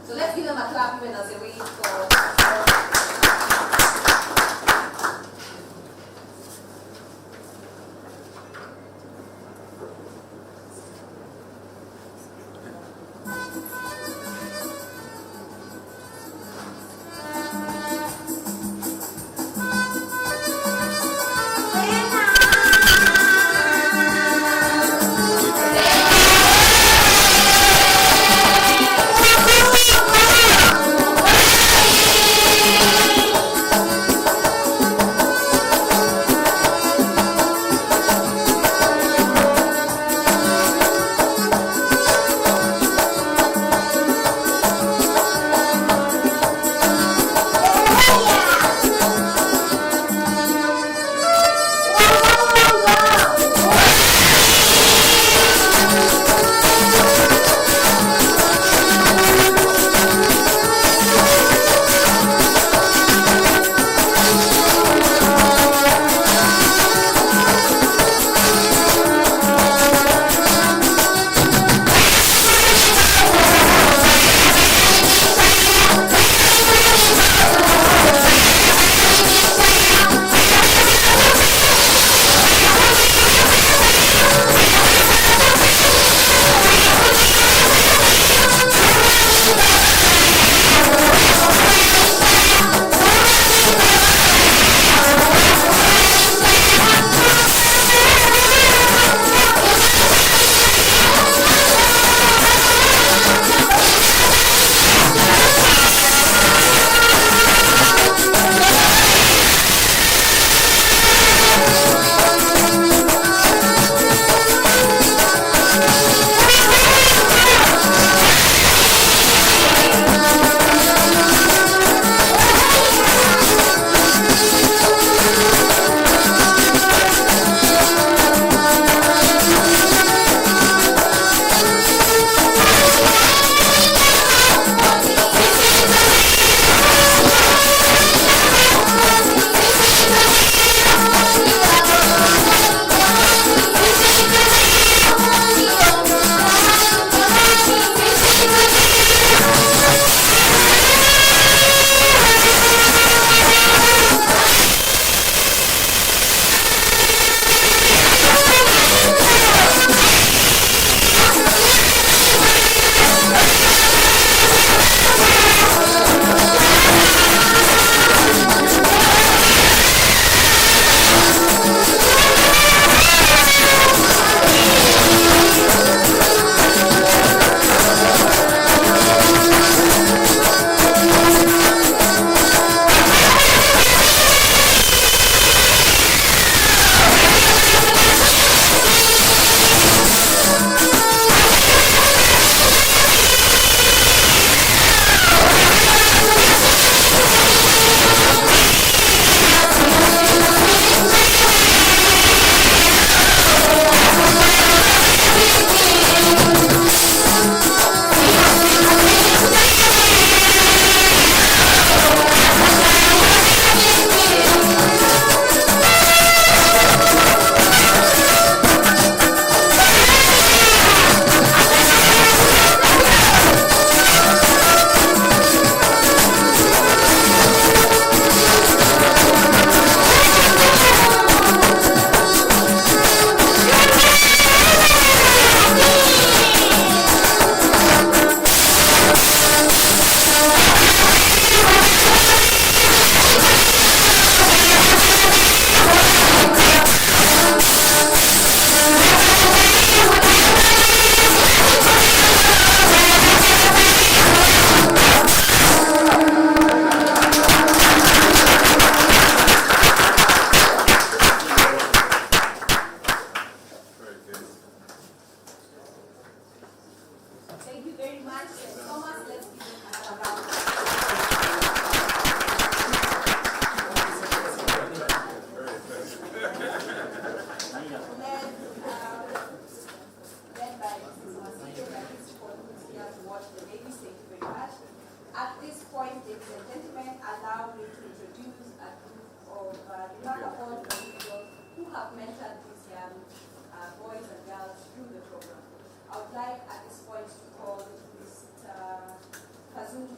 So let's give them a clap even as a way for.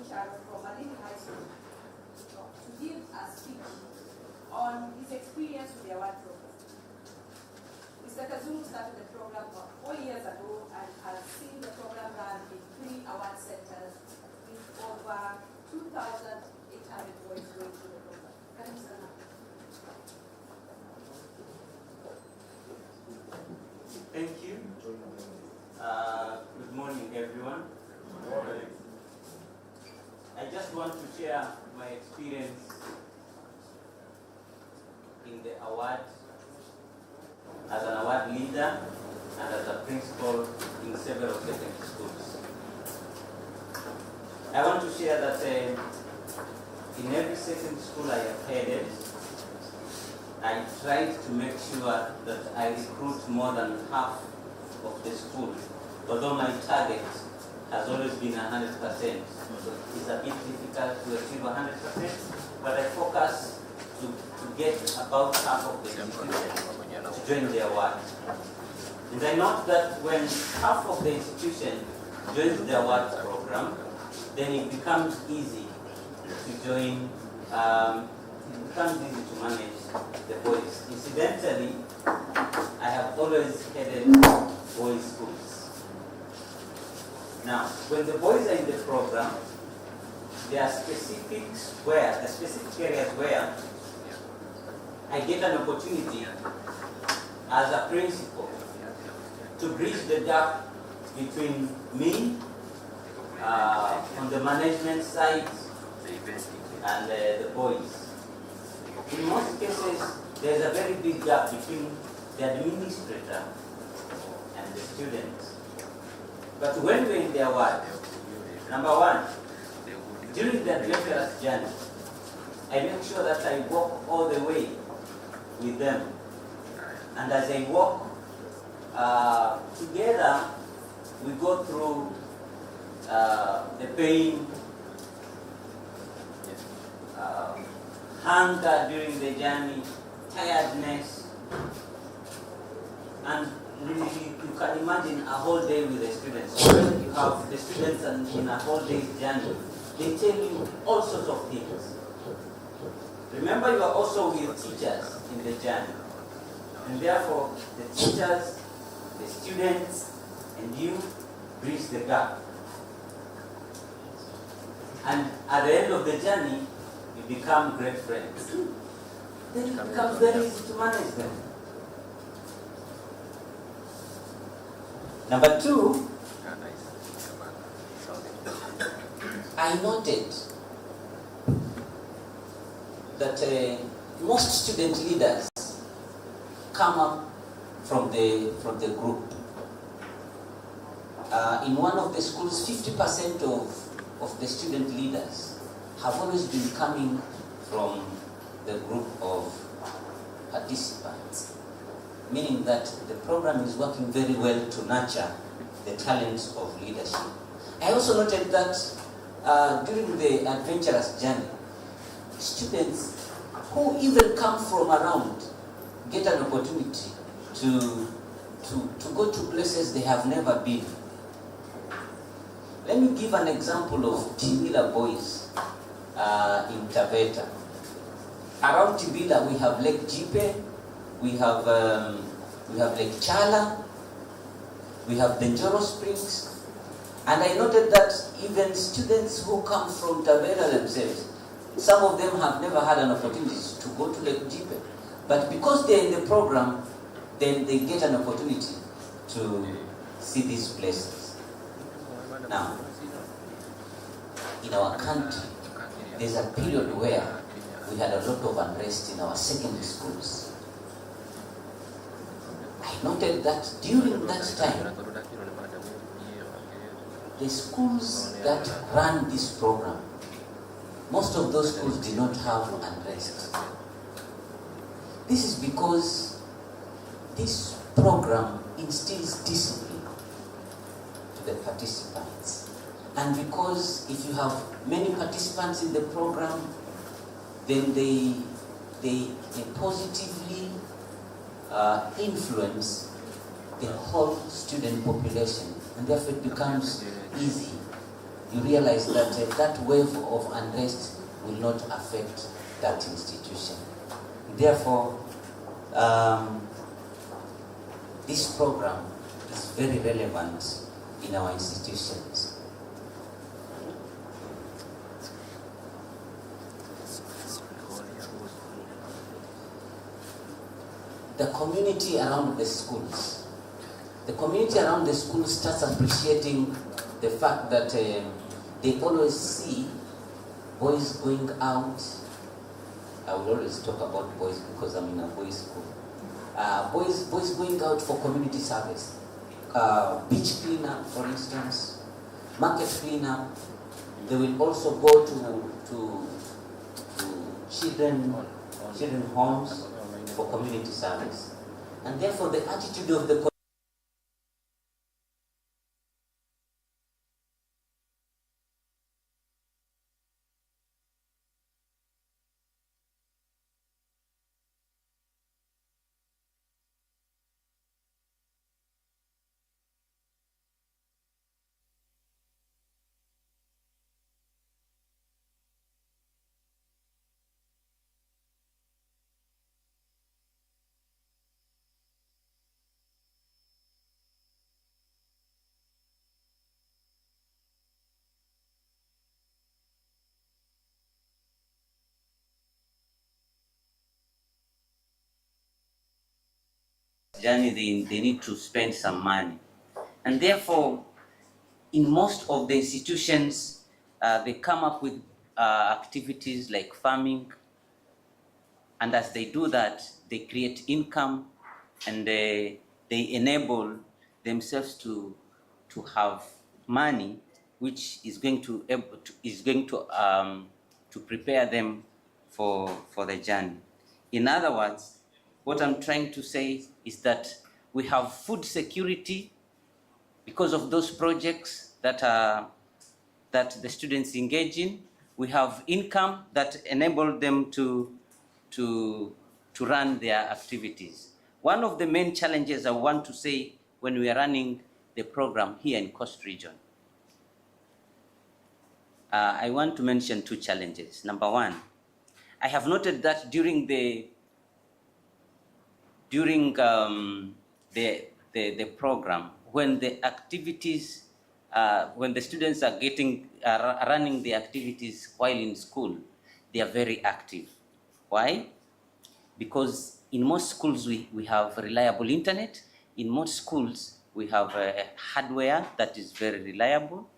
teacher from Malini High School to give a speech on his experience with the award program. Mr. Kazungu started the program 4 years ago and has seen the program run in 3 award centers with over 2,800 boys going through the program. Karibu sana. Thank you. Good morning, everyone. Good morning. I just want to share my experience in the award as an award leader and as a principal in several secondary schools. I want to share that in every secondary school I have headed, I tried to make sure that I recruit more than half of the school, although my target has always been 100%. So it's a bit difficult to achieve 100%, but I focus to get about half of the institution to join the award. And I note that when half of the institution joins the award program, then it becomes easy to join, it becomes easy to manage the boys. Incidentally, I have always headed boys' schools. Now, when the boys are in the program, there are specific areas where I get an opportunity as a principal to bridge the gap between me on the management side and the boys. In most cases, there's a very big gap between the administrator and the students. But when we're in the award, number one, during the adventurous journey, I make sure that I walk all the way with them. And as I walk together, we go through the pain, hunger during the journey, tiredness, and really you can imagine a whole day with the students. When you have the students in a whole day's journey, they tell you all sorts of things. Remember, you are also with teachers in the journey. And therefore, the teachers, the students, and you bridge the gap. And at the end of the journey, you become great friends. Then it becomes very easy to manage them. Number two, I noted that most student leaders come up from the group. In one of the schools, 50% of the student leaders have always been coming from the group of participants, meaning that the program is working very well to nurture the talents of leadership. I also noted that during the adventurous journey, students who even come from around get an opportunity to go to places they have never been. Let me give an example of Tibila boys in Taveta. Around Tibila we have Lake Jipe, we have Lake Chala, we have Benjoro Springs, and I noted that even students who come from Taveta themselves, some of them have never had an opportunity to go to Lake Jipe. But because they're in the program, then they get an opportunity to see these places. Now, in our country, there's a period where we had a lot of unrest in our secondary schools. I noted that during that time, the schools that ran this program, most of those schools did not have unrest. This is because this program instills discipline to the participants. And because if you have many participants in the program, then they positively influence the whole student population, and therefore it becomes easy you realize that that wave of unrest will not affect that institution. Therefore, this program is very relevant in our institutions. The community around the schools. The community around the schools starts appreciating the fact that they always see boys going out. I will always talk about boys because I'm in a boys' school. Boys going out for community service. Beach cleanup, for instance, market cleanup. They will also go to children homes for community service. And therefore the attitude of the journey, they need to spend some money. And therefore, in most of the institutions, they come up with activities like farming. And as they do that, they create income and they enable themselves to have money, which is going to prepare them for the journey. In other words, what I'm trying to say is that we have food security because of those projects that the students engage in. We have income that enable them to run their activities. One of the main challenges I want to say when we are running the program here in Coast Region, I want to mention two challenges. Number one, I have noted that during the program, when the activities, when the students are running the activities while in school, they are very active. Why? Because in most schools we have reliable internet. In most schools we have hardware that is very reliable.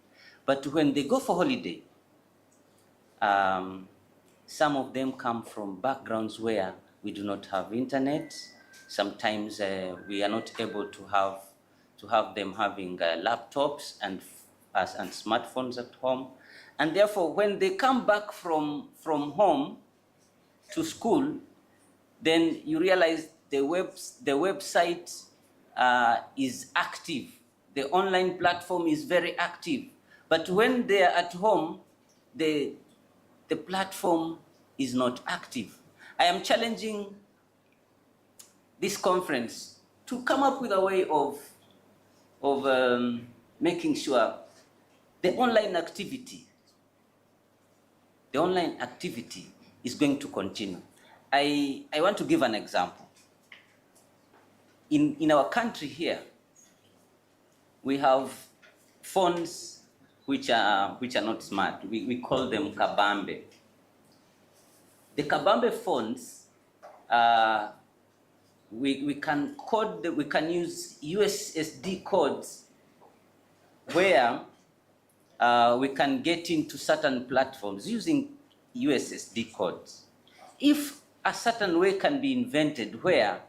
But when they go for holiday, some of them come from backgrounds where we do not have internet. Sometimes we are not able to have them having laptops and smartphones at home. And therefore, when they come back from home to school, then you realize the website is active. The online platform is very active. But when they are at home, the platform is not active. I am challenging this conference to come up with a way of making sure the online activity is going to continue. I want to give an example. In our country here, we have phones which are not smart. We call them kabambe. The kabambe phones, we can use USSD codes where we can get into certain platforms using USSD codes. If a certain way can be invented where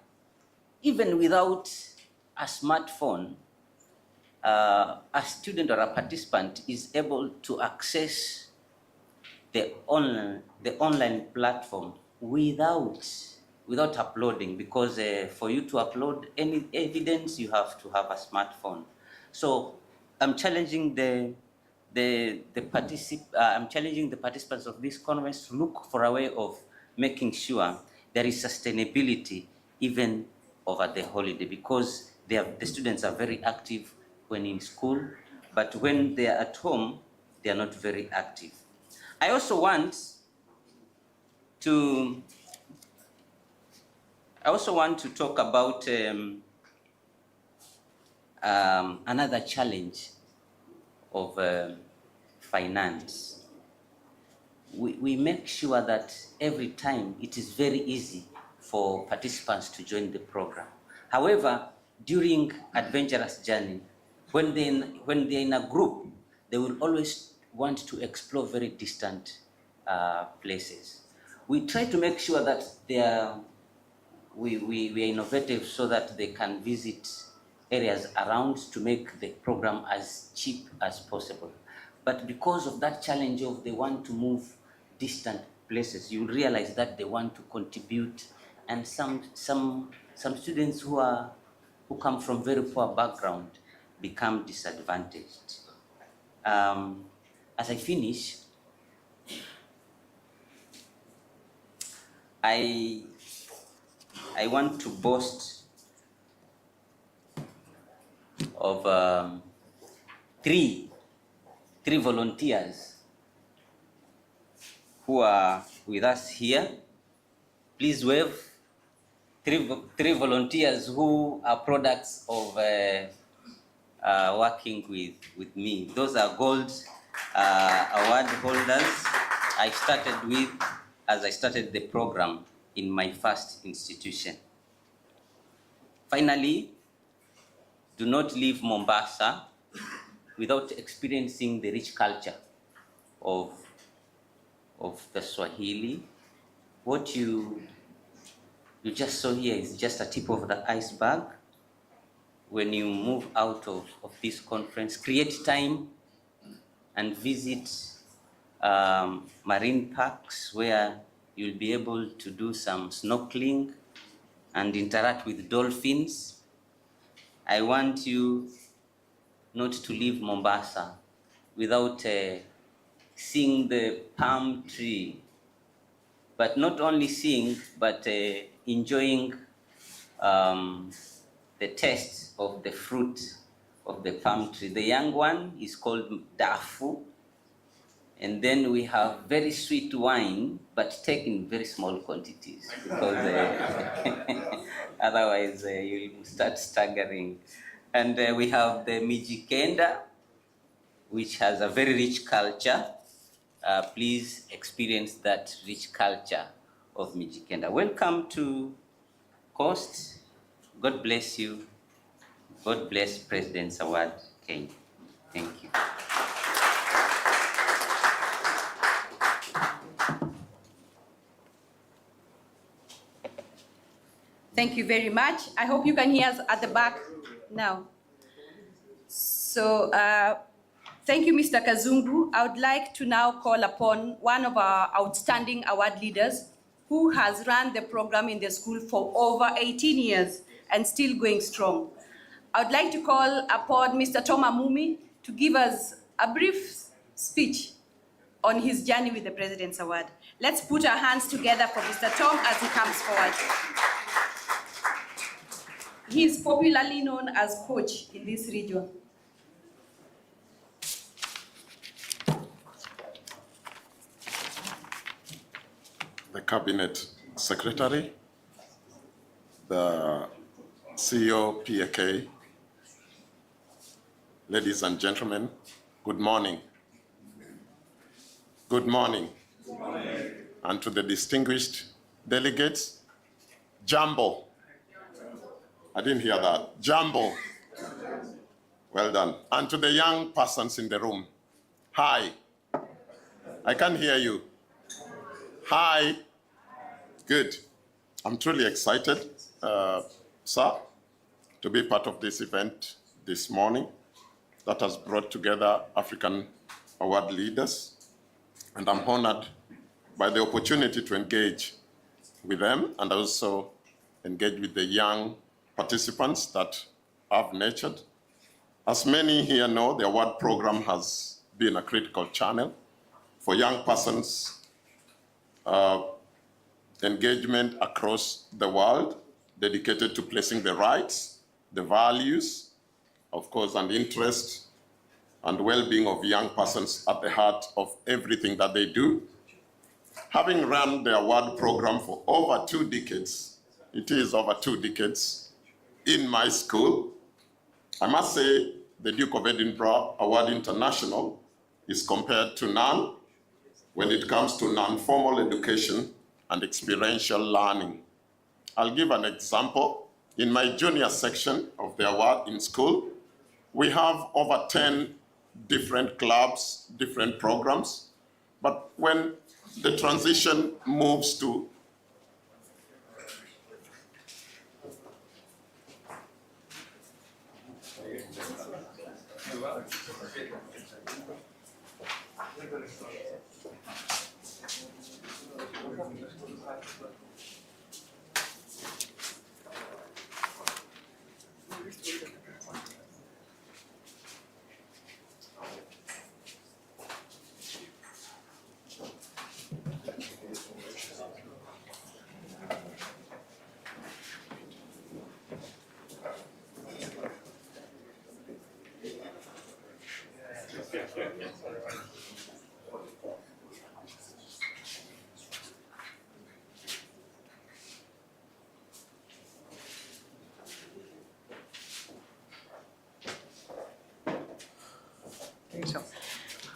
even without a smartphone, a student or a participant is able to access the online platform without uploading, because for you to upload any evidence, you have to have a smartphone. So I'm challenging the participants of this conference to look for a way of making sure there is sustainability even over the holiday, because the students are very active when in school, but when they are at home, they they are not very active. I also want to talk about another challenge of finance. We make sure that every time it is very easy for participants to join the program. However, during adventurous journey, when they're in a group, they will always want to explore very distant places. We try to make sure that we are innovative so that they can visit areas around to make the program as cheap as possible. But because of that challenge of they want to move distant places, you realize that they want to contribute, and some students who come from very poor background become disadvantaged. As I finish, I want to boast of three volunteers who are with us here. Please wave. Three volunteers who are products of working with me. Those are gold award holders I started with as I started the program in my first institution. Finally, do not leave Mombasa without experiencing the rich culture of the Swahili. What you just saw here is just a tip of the iceberg. When you move out of this conference, create time and visit marine parks where you'll be able to do some snorkeling and interact with dolphins. I want you not to leave Mombasa without seeing the palm tree, but not only seeing, but enjoying the taste of the fruit of the palm tree. The young one is called dafu, and then we have very sweet wine, but taken in very small quantities, because otherwise you'll start staggering. And we have the Mijikenda, which has a very rich culture. Please experience that rich culture of Mijikenda. Welcome to Coast. God bless you. God bless President's Award, Kenya. Thank you. Thank you very much. I hope you can hear us at the back now. So, thank you, Mr. Kazungu. I would like to now call upon one of our outstanding award leaders who has run the program in the school for over 18 years and still going strong. I would like to call upon Mr. Tom Amumi to give us a brief speech on his journey with the President's Award. Let's put our hands together for Mr. Tom as he comes forward. He is popularly known as Coach in this region. The Cabinet Secretary, the CEO, PAK, ladies and gentlemen, good morning. Good morning. Good morning. And to the distinguished delegates, Jambo. I didn't hear that. Jambo. Well done. And to the young persons in the room, hi. I can't hear you. Hi. Good. I'm truly excited, sir, to be part of this event this morning that has brought together African award leaders. And I'm honored by the opportunity to engage with them and also engage with the young participants that I've nurtured. As many here know, the award program has been a critical channel for young persons' engagement across the world, dedicated to placing the rights, the values, of course, and interest and well-being of young persons at the heart of everything that they do. Having run the award program for over 2 decades, it is over 2 decades, in my school, I must say the Duke of Edinburgh Award International is compared to none when it comes to non-formal education and experiential learning. I'll give an example. In my junior section of the award in school, we have over 10 different clubs, different programs, but when the transition moves to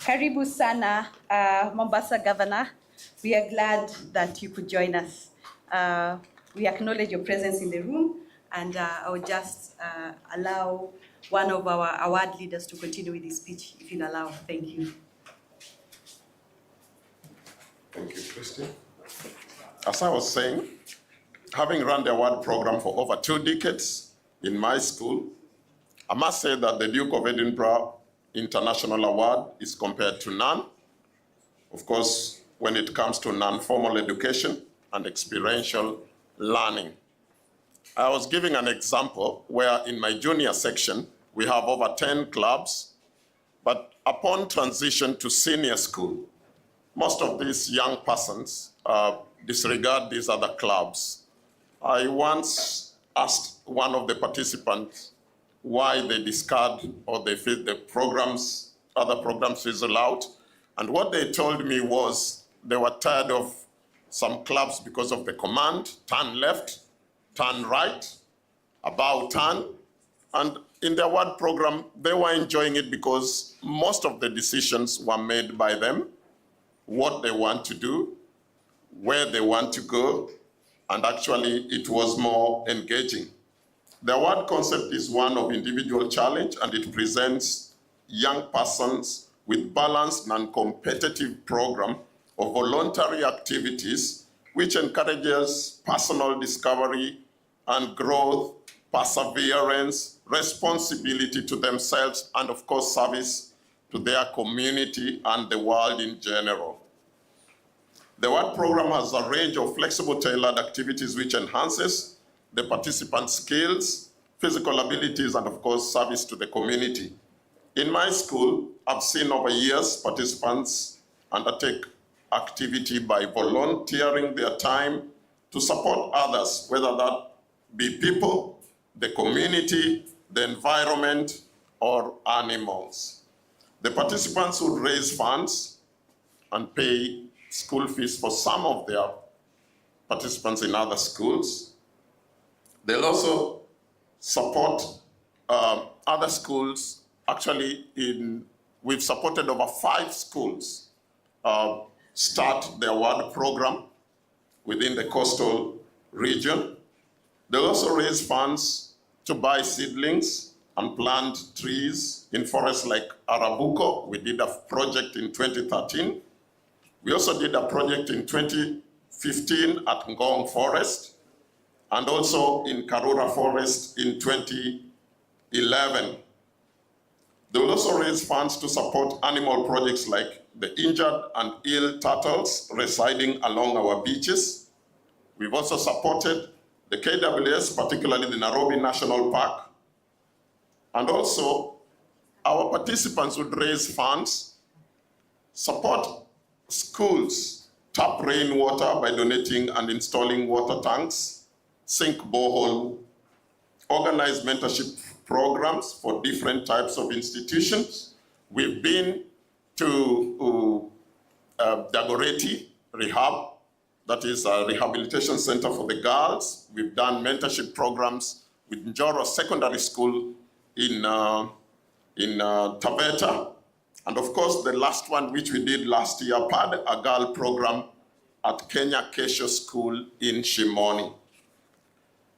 Karibu sana, Mombasa Governor. We are glad that you could join us. We acknowledge your presence in the room, and I will just allow one of our award leaders to continue with his speech, if you'll allow. Thank you. Thank you, Christy. As I was saying, having run the award program for over 2 decades in my school, I must say that the Duke of Edinburgh International Award is compared to none. Of course, when it comes to non-formal education and experiential learning. I was giving an example where in my junior section, we have over 10 clubs, but upon transition to senior school, most of these young persons disregard these other clubs. I once asked one of the participants why they discard or they feel the programs, other programs fizzle out. And what they told me was they were tired of some clubs because of the command, turn left, turn right, about turn. And in the award program, they were enjoying it because most of the decisions were made by them, what they want to do, where they want to go, and actually it was more engaging. The award concept is one of individual challenge, and it presents young persons with balanced and competitive program of voluntary activities which encourages personal discovery and growth, perseverance, responsibility to themselves, and of course service to their community and the world in general. The award program has a range of flexible tailored activities which enhances the participants' skills, physical abilities, and of course, service to the community. In my school, I've seen over years participants undertake activity by volunteering their time to support others, whether that be people, the community, the environment, or animals. The participants would raise funds and pay school fees for some of their participants in other schools. They'll also support other schools. Actually, we've supported over 5 schools start the award program within the coastal region. They'll also raise funds to buy seedlings and plant trees in forests like Arabuko. We did a project in 2013. We also did a project in 2015 at Ngong Forest, and also in Karura Forest in 2011. They will also raise funds to support animal projects like the injured and ill turtles residing along our beaches. We've also supported the KWS, particularly the Nairobi National Park. And also, our participants would raise funds, support schools, tap rainwater by donating and installing water tanks, sink borehole, organize mentorship programs for different types of institutions, We've been to Dagoretti Rehab, that is a rehabilitation center for the girls. We've done mentorship programs with Njoro Secondary School in Taveta. And of course, the last one, which we did last year, PAD, a girl program at Kenya Kesho School in Shimoni.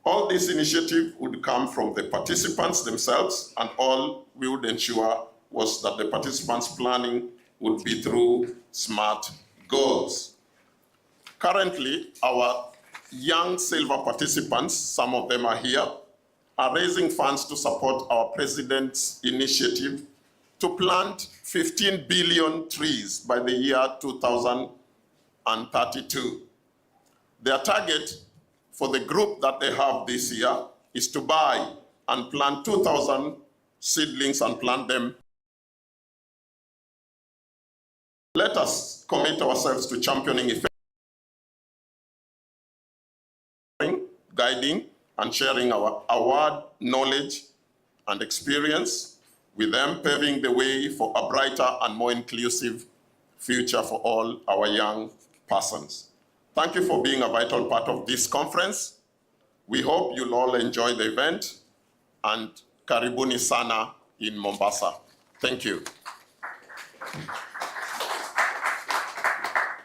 All this initiative would come from the participants themselves, and all we would ensure was that the participants' planning would be through SMART goals. Currently, our young silver participants, some of them are here, are raising funds to support our president's initiative to plant 15 billion trees by the year 2032. Their target for the group that they have this year is to buy and plant 2,000 seedlings and plant them. Let us commit ourselves to championing effective guiding and sharing our award, knowledge, and experience with them, paving the way for a brighter and more inclusive future for all our young persons. Thank you for being a vital part of this conference. We hope you'll all enjoy the event, and karibuni sana in Mombasa. Thank you.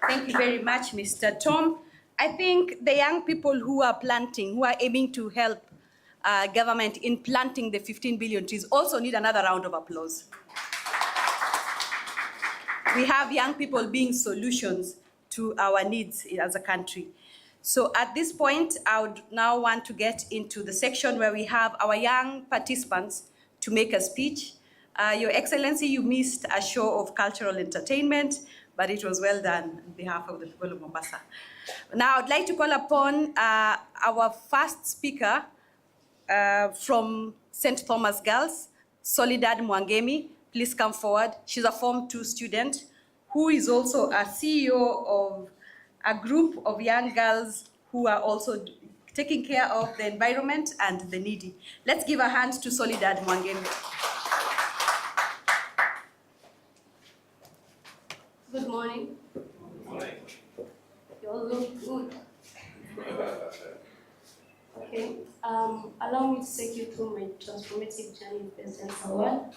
Thank you very much, Mr. Tom. I think the young people who are planting, who are aiming to help government in planting the 15 billion trees also need another round of applause. We have young people being solutions to our needs as a country. So at this point, I would now want to get into the section where we have our young participants to make a speech. Your Excellency, you missed a show of cultural entertainment, but it was well done on behalf of the people of Mombasa. Now I'd like to call upon our first speaker from St. Thomas Girls, Soledad Mwangemi. Please come forward. She's a Form 2 student who is also a CEO of a group of young girls who are also taking care of the environment and the needy. Let's give a hand to Soledad Mwangemi. Good morning. Good morning. You all look good. Okay. Allow me to take you through my transformative journey in President's Award.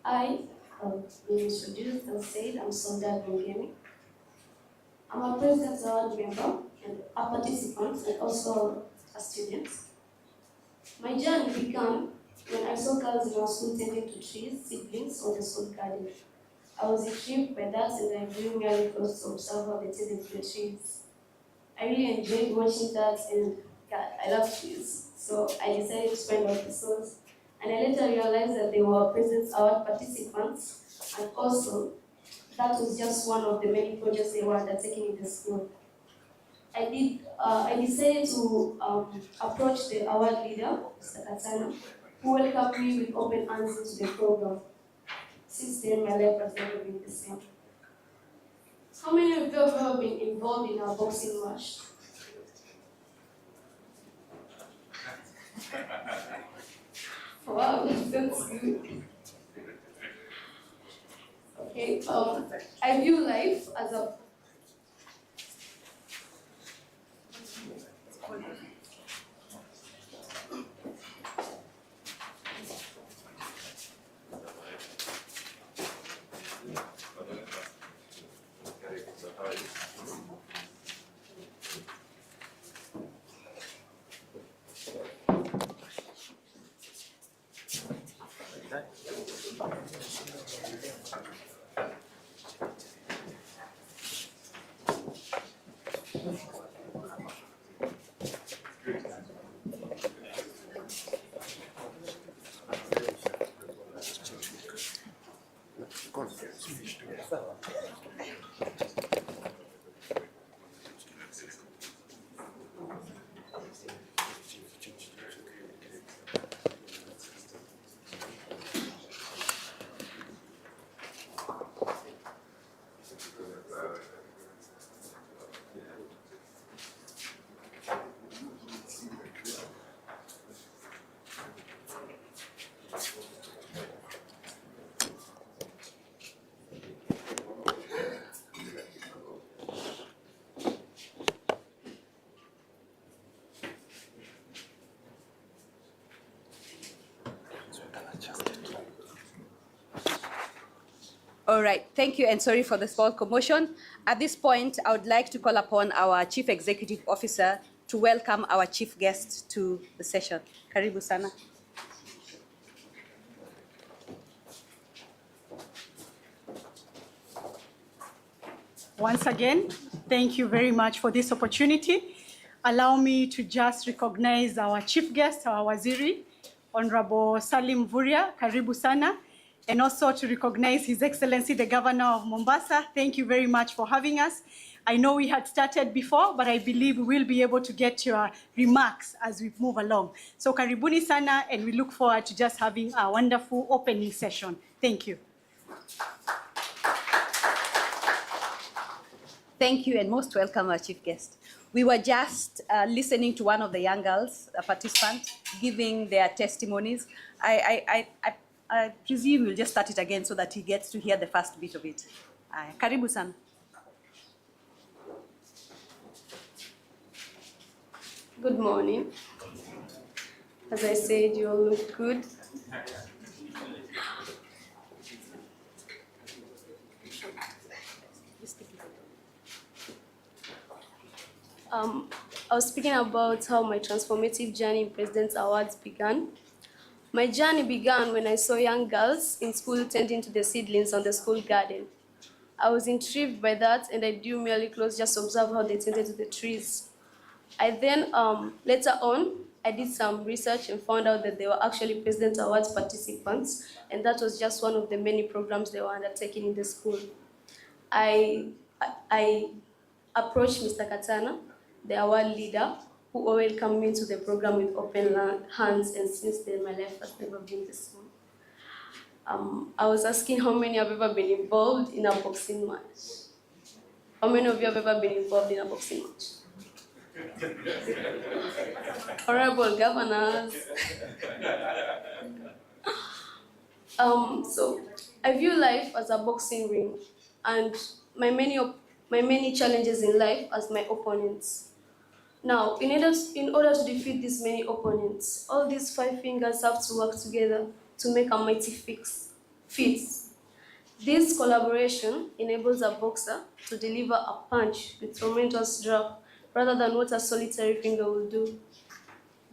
I have been introduced and said I'm Soledad Mwangemi. I'm a President's Award member and a participant and also a student. My journey began when I saw girls in our school tending to trees, seedlings on the school garden. I was intrigued by that and I drew nearly close to observe how they tended to the trees. I really enjoyed watching that, and yeah, I love trees. So I decided to find out the source. And I later realized that they were President's Award participants, and also that was just one of the many projects they were undertaking in the school. I decided to approach the award leader, Mr. Katana, who welcomed me with open arms into the program. Since then, my life has never been the same. How many of you have ever been involved in a boxing match? Wow, that's good. Okay, I view life as a All right, thank you, and sorry for the small commotion. At this point, I would like to call upon our Chief Executive Officer to welcome our chief guest to the session. Karibu sana. Once again, thank you very much for this opportunity. Allow me to just recognize our chief guest, our Waziri, Honorable Salim Vuria, Karibu sana, and also to recognize His Excellency, the Governor of Mombasa. Thank you very much for having us. I know we had started before, but I believe we will be able to get your remarks as we move along. So karibuni sana, and we look forward to just having a wonderful opening session. Thank you. Thank you, and most welcome, our chief guest. We were just listening to one of the young girls, a participant, giving their testimonies. I presume we'll just start it again so that he gets to hear the first bit of it. Karibu sana. Good morning. As I said, you all look good. I was speaking about how my transformative journey in President's Awards began. My journey began when I saw young girls in school tending to the seedlings on the school garden. I was intrigued by that, and I drew merely close just to observe how they tended to the trees. I then, later on, I did some research and found out that they were actually President's Awards participants, and that was just one of the many programs they were undertaking in the school. I approached Mr. Katana, the award leader, who welcomed me to the program with open hands, and since then my life has never been the same. I was asking how many have ever been involved in a boxing match. How many of you have ever been involved in a boxing match? Honorable governors. So I view life as a boxing ring, and my many challenges in life as my opponents. Now, in order to defeat these many opponents, all these 5 fingers have to work together to make a mighty feat. This collaboration enables a boxer to deliver a punch with tremendous drop rather than what a solitary finger will do.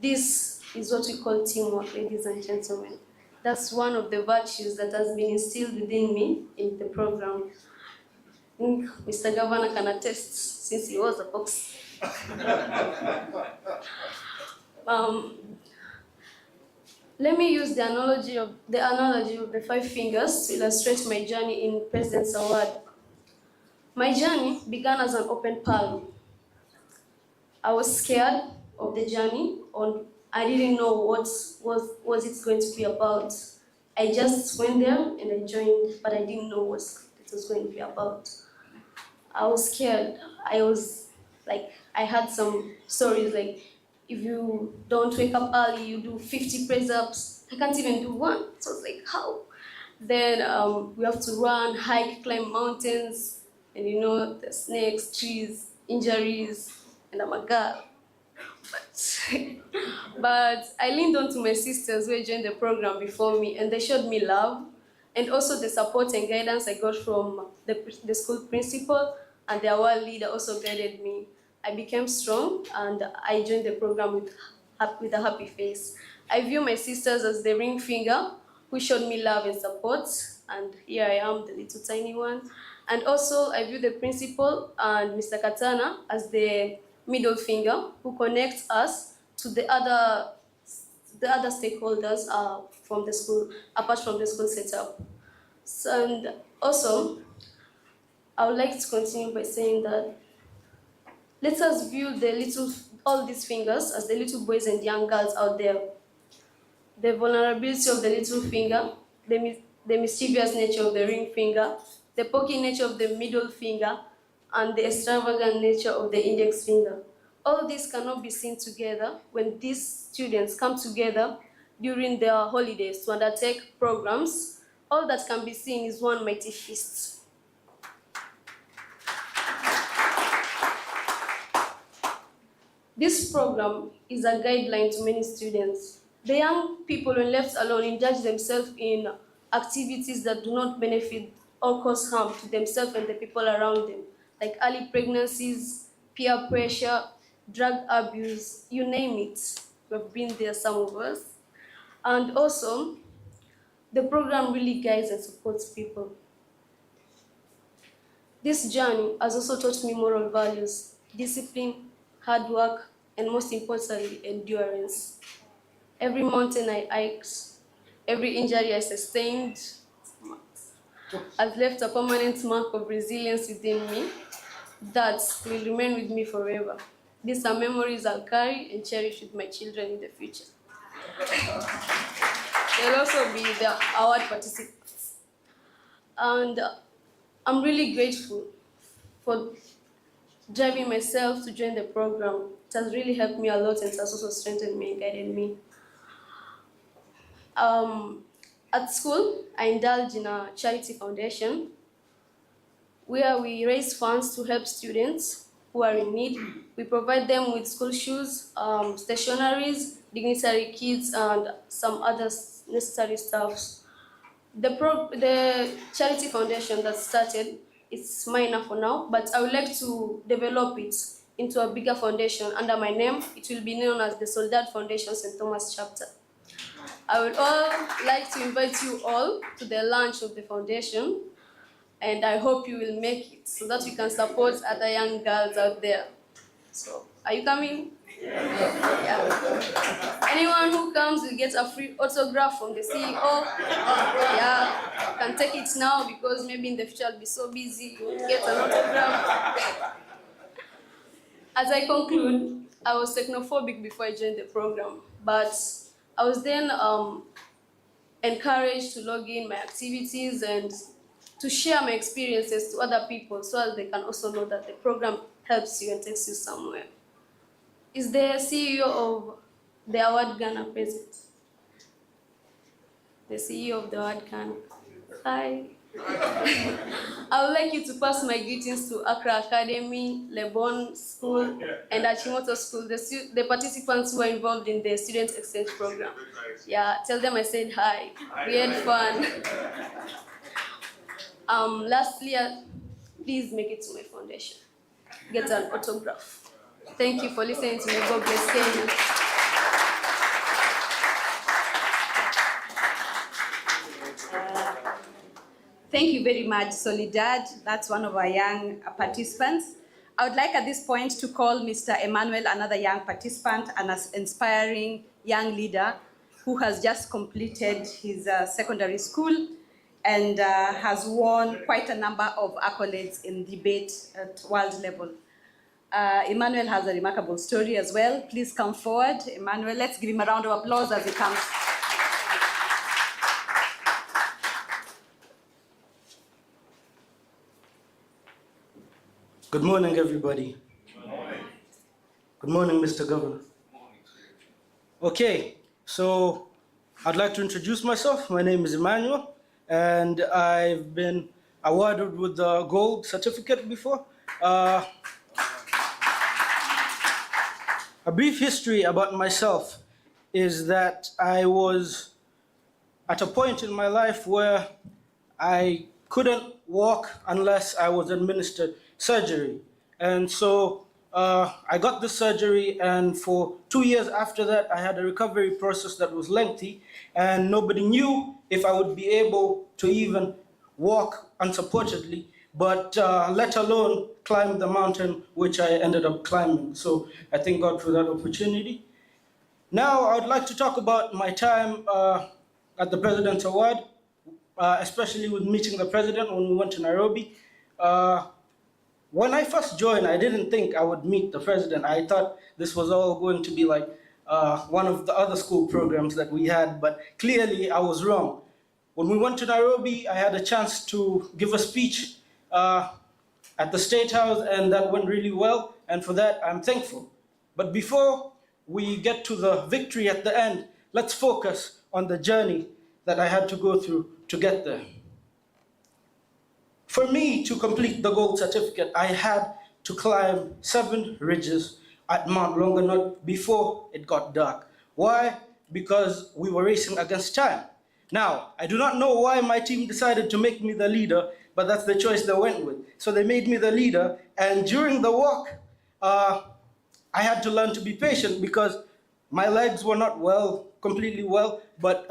This is what we call teamwork, ladies and gentlemen. That's one of the virtues that has been instilled within me in the program. Mr. Governor can attest, since he was a boxer. Let me use the analogy of the 5 fingers to illustrate my journey in President's Award. My journey began as an open palm. I was scared of the journey, I didn't know what it's going to be about. I just went there and I joined, but I didn't know what it was going to be about. I was scared. I had some stories like, if you don't wake up early, you do 50 press-ups. I can't even do one. So I was like, how? Then we have to run, hike, climb mountains, and the snakes, trees, injuries, and I'm a girl. But I leaned on to my sisters who joined the program before me, and they showed me love, and also the support and guidance I got from the school principal, and the award leader also guided me. I became strong, and I joined the program with a happy face. I view my sisters as the ring finger who showed me love and support, and here I am, the little tiny one. And also, I view the principal and Mr. Katana as the middle finger who connects us to the other stakeholders from the school, apart from the school setup. So, and also, I would like to continue by saying that let us view all these fingers as the little boys and young girls out there. The vulnerability of the little finger, the mischievous nature of the ring finger, the pokey nature of the middle finger, and the extravagant nature of the index finger. All these cannot be seen together when these students come together during their holidays to undertake programs. All that can be seen is one mighty feast. This program is a guideline to many students. The young people, when left alone, indulge themselves in activities that do not benefit or cause harm to themselves and the people around them, like early pregnancies, peer pressure, drug abuse, you name it. We've been there, some of us. And also, the program really guides and supports people. This journey has also taught me moral values, discipline, hard work, and most importantly, endurance. Every mountain I hiked, every injury I sustained has left a permanent mark of resilience within me that will remain with me forever. These are memories I'll carry and cherish with my children in the future. They'll also be the award participants. And I'm really grateful for driving myself to join the program. It has really helped me a lot and it has also strengthened me and guided me. At school, I indulge in a charity foundation where we raise funds to help students who are in need. We provide them with school shoes, stationaries, dignitary kits, and some other necessary stuffs. The charity foundation that started, it's minor for now, but I would like to develop it into a bigger foundation under my name. It will be known as the Soledad Foundation St. Thomas chapter. I would all like to invite you all to the launch of the foundation, and I hope you will make it so that we can support other young girls out there. So, are you coming? Yeah. Anyone who comes will get a free autograph from the CEO. Yeah, you can take it now because maybe in the future I'll be so busy, you won't get an autograph. As I conclude, I was technophobic before I joined the program, but I was then encouraged to log in my activities and to share my experiences to other people so that they can also know that the program helps you and takes you somewhere. Is the CEO of the Award Ghana present? The CEO of the Award Ghana. Hi. I would like you to pass my greetings to Accra Academy, Lebon School, and Achimoto School, the participants who are involved in the Student Exchange Program. Yeah, tell them I said hi. We had fun. Lastly, please make it to my foundation. Get an autograph. Thank you for listening to me. God bless Kenya. Thank you very much, Soledad. That's one of our young participants. I would like at this point to call Mr. Emmanuel, another young participant and an inspiring young leader who has just completed his secondary school and has won quite a number of accolades in debate at world level. Emmanuel has a remarkable story as well. Please come forward. Emmanuel, let's give him a round of applause as he comes. Good morning, everybody. Good morning, Mr. Governor. Okay, so I'd like to introduce myself. My name is Emmanuel, and I've been awarded with the gold certificate before. A brief history about myself is that I was at a point in my life where I couldn't walk unless I was administered surgery. And so I got the surgery, and for 2 years after that, I had a recovery process that was lengthy, and nobody knew if I would be able to even walk unsupportedly, but let alone climb the mountain, which I ended up climbing. So I thank God for that opportunity. Now I would like to talk about my time at the President's Award, especially with meeting the President when we went to Nairobi. When I first joined, I didn't think I would meet the President. I thought this was all going to be like one of the other school programs that we had, but clearly I was wrong. When we went to Nairobi, I had a chance to give a speech at the State House, and that went really well, and for that I'm thankful. But before we get to the victory at the end, let's focus on the journey that I had to go through to get there. For me to complete the gold certificate, I had to climb 7 ridges at Mount Longonot before it got dark. Why? Because we were racing against time. Now, I do not know why my team decided to make me the leader, but that's the choice they went with. So they made me the leader, and during the walk, I had to learn to be patient because my legs were not completely well, but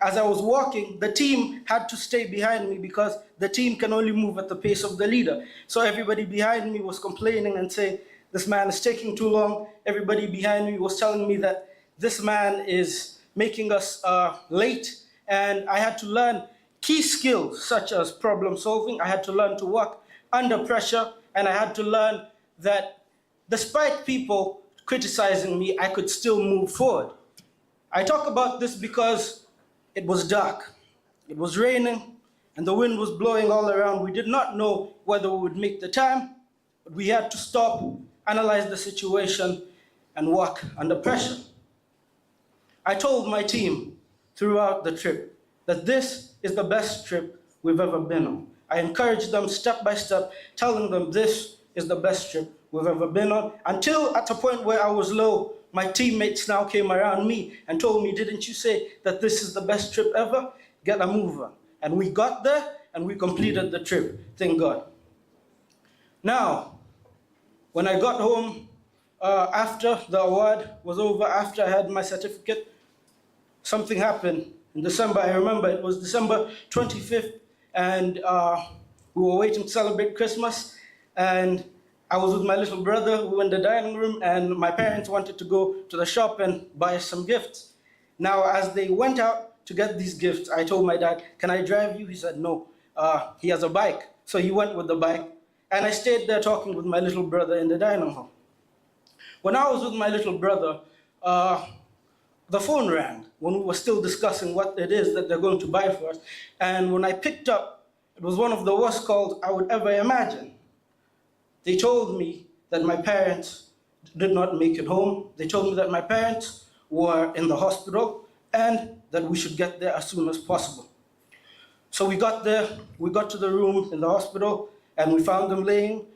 as I was walking, the team had to stay behind me because the team can only move at the pace of the leader. So everybody behind me was complaining and saying, this man is taking too long. Everybody behind me was telling me that this man is making us late, and I had to learn key skills such as problem solving. I had to learn to work under pressure, and I had to learn that despite people criticizing me, I could still move forward. I talk about this because it was dark, it was raining, and the wind was blowing all around. We did not know whether we would make the time, but we had to stop, analyze the situation, and work under pressure. I told my team throughout the trip that this is the best trip we've ever been on. I encouraged them step by step, telling them this is the best trip we've ever been on, until at a point where I was low, my teammates now came around me and told me, didn't you say that this is the best trip ever? Get a move on. And we got there and we completed the trip, thank God. Now, when I got home, after the award was over, after I had my certificate, something happened in December. I remember it was December 25th, and we were waiting to celebrate Christmas, and I was with my little brother. We were in the dining room, and my parents wanted to go to the shop and buy some gifts. Now, as they went out to get these gifts, I told my dad, can I drive you? He said, no, he has a bike. So he went with the bike, and I stayed there talking with my little brother in the dining hall. When I was with my little brother, the phone rang when we were still discussing what it is that they're going to buy for us. And when I picked up, it was one of the worst calls I would ever imagine. They told me that my parents did not make it home. They told me that my parents were in the hospital and that we should get there as soon as possible. So we got there, we got to the room in the hospital, and we found them laying.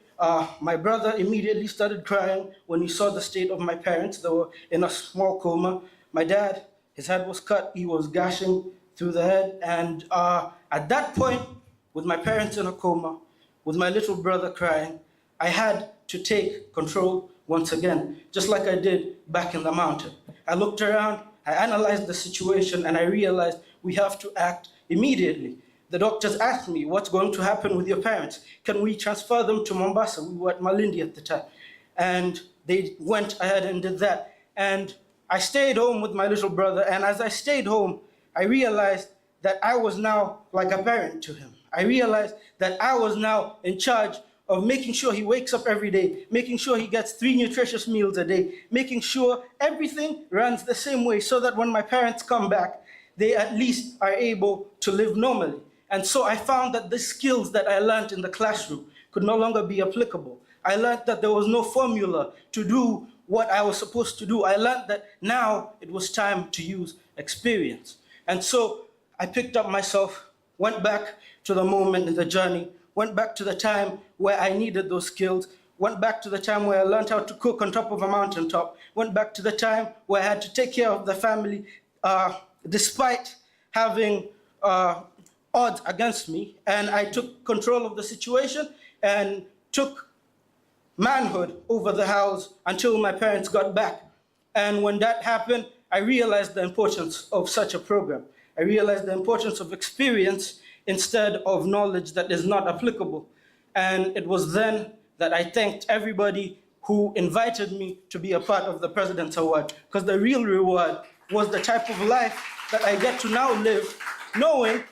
My brother immediately started crying when he saw the state of my parents. They were in a small coma. My dad, his head was cut, he was gashing through the head. And at that point, with my parents in a coma, with my little brother crying, I had to take control once again, just like I did back in the mountain. I looked around, I analyzed the situation, and I realized we have to act immediately. The doctors asked me, what's going to happen with your parents? Can we transfer them to Mombasa? We were at Malindi at the time. And they went ahead and did that. And I stayed home with my little brother, and as I stayed home, I realized that I was now like a parent to him. I realized that I was now in charge of making sure he wakes up every day, making sure he gets 3 nutritious meals a day, making sure everything runs the same way so that when my parents come back, they at least are able to live normally. And so I found that the skills that I learned in the classroom could no longer be applicable. I learned that there was no formula to do what I was supposed to do. I learned that now it was time to use experience. And so I picked up myself, went back to the moment in the journey, went back to the time where I needed those skills, went back to the time where I learned how to cook on top of a mountaintop, went back to the time where I had to take care of the family despite having odds against me. And I took control of the situation and took manhood over the house until my parents got back. And when that happened, I realized the importance of such a program. I realized the importance of experience instead of knowledge that is not applicable. And it was then that I thanked everybody who invited me to be a part of the President's Award, because the real reward was the type of life that I get to now live, knowing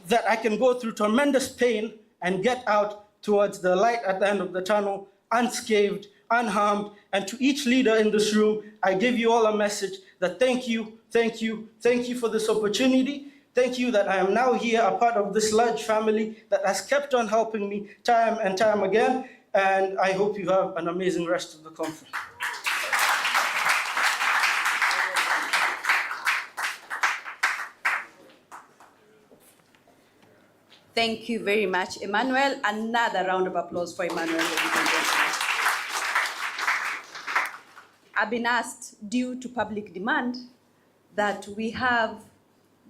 that I can go through tremendous pain and get out towards the light at the end of the tunnel, unscathed, unharmed. And to each leader in this room, I give you all a message that thank you, thank you, thank you for this opportunity. Thank you that I am now here, a part of this large family that has kept on helping me time and time again. And I hope you have an amazing rest of the conference. Thank you very much, Emmanuel. Another round of applause for Emmanuel, ladies and gentlemen. I've been asked, due to public demand, that we have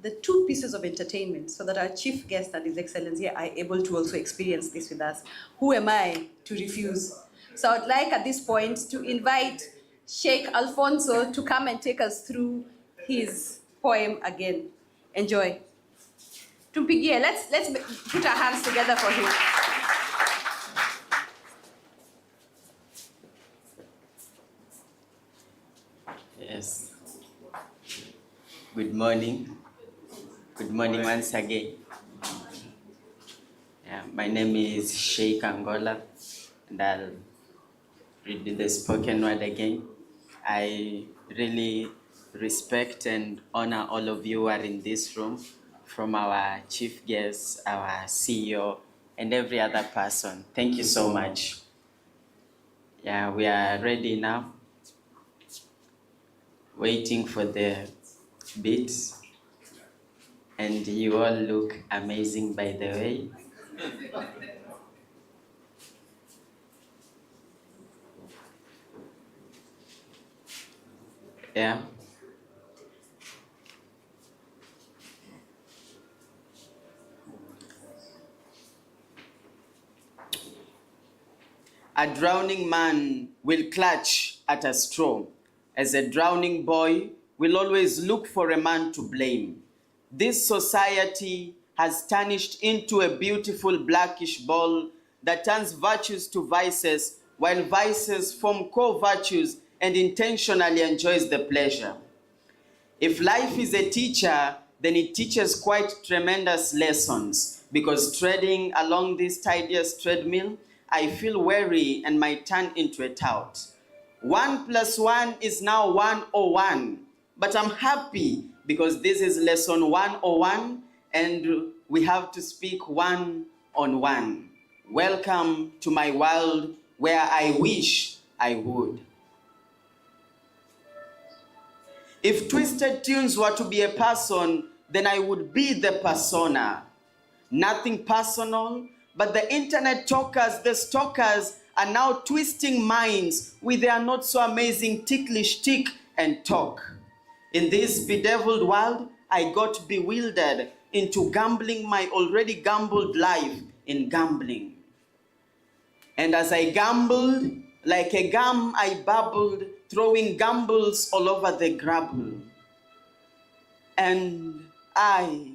the two pieces of entertainment so that our chief guest and His Excellency are able to also experience this with us. Who am I to refuse? So I'd like at this point to invite Sheikh Alfonso to come and take us through his poem again. Enjoy. Tumpigie, let's put our hands together for him. Yes. Good morning. Good morning once again. Yeah, my name is Sheikh Angola, and I'll read the spoken word again. I really respect and honor all of you who are in this room, from our chief guest, our CEO, and every other person. Thank you so much. Yeah, we are ready now, waiting for the beats. And you all look amazing, by the way. Yeah. A drowning man will clutch at a straw, as a drowning boy will always look for a man to blame. This society has tarnished into a beautiful blackish ball that turns virtues to vices, while vices form core virtues and intentionally enjoys the pleasure. If life is a teacher, then it teaches quite tremendous lessons, because treading along this tedious treadmill, I feel weary and might turn into a tout. 1 + 1 is now 101, but I'm happy because this is lesson 101 and we have to speak one-on-one. Welcome to my world where I wish I would. If Twisted Tunes were to be a person, then I would be the persona. Nothing personal, but the internet talkers, the stalkers, are now twisting minds with their not so amazing ticklish tick and talk. In this bedeviled world, I got bewildered into gambling my already gambled life in gambling. And as I gambled, like a gum I babbled, throwing gambles all over the grabble. And I,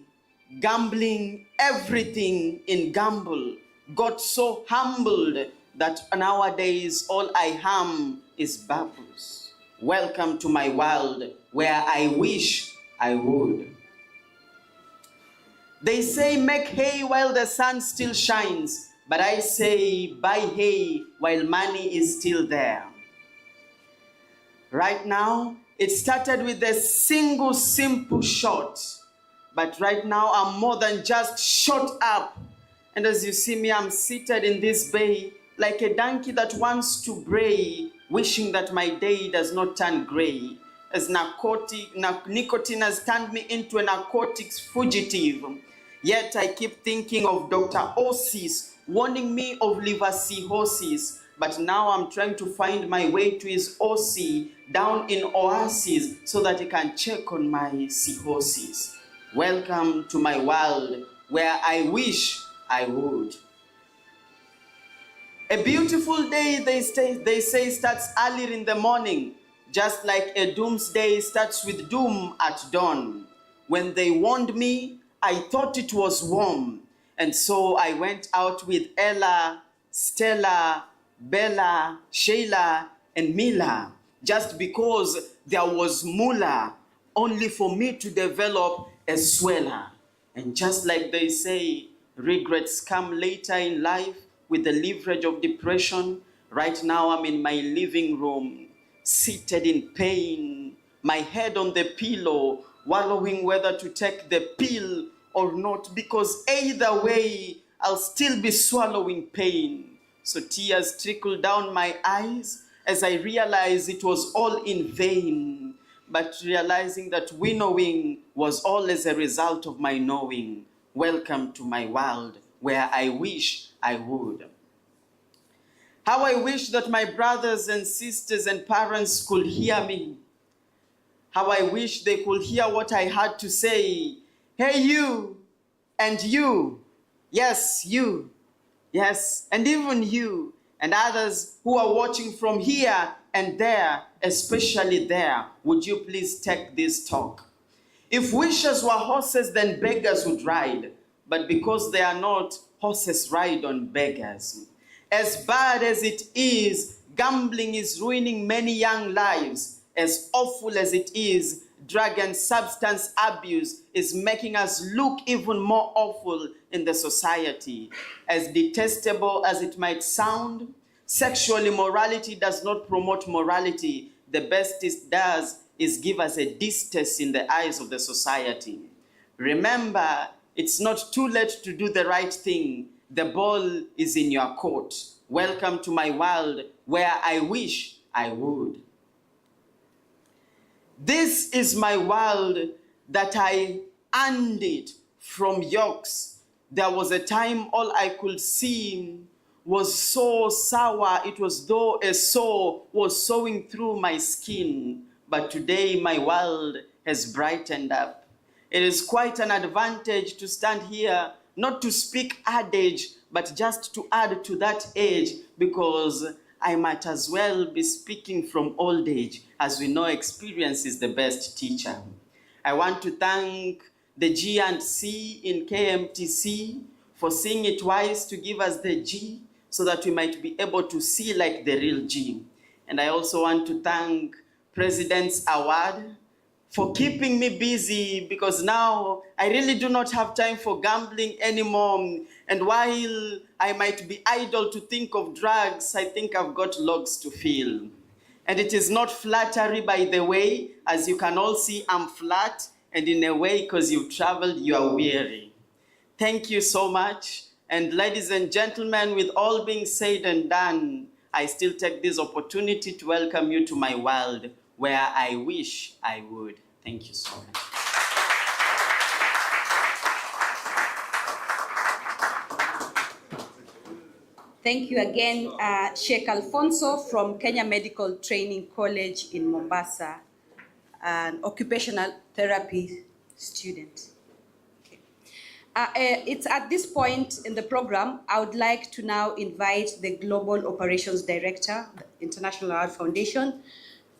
gambling everything in gamble, got so humbled that nowadays all I ham is bubbles. Welcome to my world where I wish I would. They say make hay while the sun still shines, but I say buy hay while money is still there. Right now, it started with a single simple shot, but right now I'm more than just shot up. And as you see me, I'm seated in this bay like a donkey that wants to bray, wishing that my day does not turn gray, as nicotine has turned me into a narcotics fugitive. Yet I keep thinking of Dr. Osis warning me of liver cirrhosis, but now I'm trying to find my way to his OC down in Oasis so that he can check on my cirrhosis. Welcome to my world where I wish I would. A beautiful day, they say, starts early in the morning, just like a doomsday starts with doom at dawn. When they warned me, I thought it was warm, and so I went out with Ella, Stella, Bella, Sheila, and Mila, just because there was moolah, only for me to develop a sweller. And just like they say, regrets come later in life with the leverage of depression. Right now I'm in my living room, seated in pain, my head on the pillow, wallowing whether to take the pill or not, because either way, I'll still be swallowing pain. So tears trickle down my eyes as I realize it was all in vain, but realizing that winnowing was all as a result of my knowing. Welcome to my world where I wish I would. How I wish that my brothers and sisters and parents could hear me. How I wish they could hear what I had to say. Hey, you, and you, yes, you, yes, and even you, and others who are watching from here and there, especially there, would you please take this talk? If wishers were horses, then beggars would ride. But because they are not, horses ride on beggars. As bad as it is, gambling is ruining many young lives. As awful as it is, drug and substance abuse is making us look even more awful in the society. As detestable as it might sound, sexual immorality does not promote morality. The best it does is give us a distaste in the eyes of the society. Remember, it's not too late to do the right thing. The ball is in your court. Welcome to my world where I wish I would. This is my world that I earned it from yokes. There was a time all I could see was so sour, it was though a saw was sewing through my skin. But today my world has brightened up. It is quite an advantage to stand here, not to speak adage, but just to add to that age, because I might as well be speaking from old age, as we know experience is the best teacher. I want to thank the G and C in KMTC for seeing it wise to give us the G so that we might be able to see like the real G. And I also want to thank President's Award for keeping me busy, because now I really do not have time for gambling anymore. And while I might be idle to think of drugs, I think I've got logs to fill. And it is not flattery, by the way. As you can all see, I'm flat, and in a way, because you've traveled, you are weary. Thank you so much. And ladies and gentlemen, with all being said and done, I still take this opportunity to welcome you to my world where I wish I would. Thank you so much. Thank you again, Sheikh Alfonso from Kenya Medical Training College in Mombasa, an occupational therapy student. It's at this point in the program, I would like to now invite the Global Operations Director, the International Art Foundation,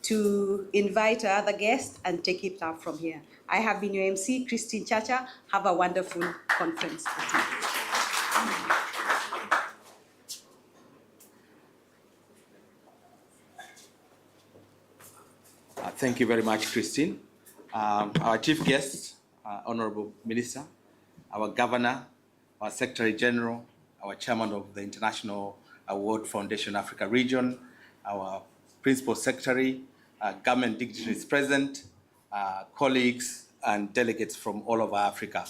to invite our other guest and take it up from here. I have been your MC, Christine Chacha. Have a wonderful conference. Thank you very much, Christine. Our chief guest, Honorable Minister, our Governor, our Secretary General, our Chairman of the International Award Foundation Africa Region, our Principal Secretary, government dignitaries present, colleagues and delegates from all over Africa.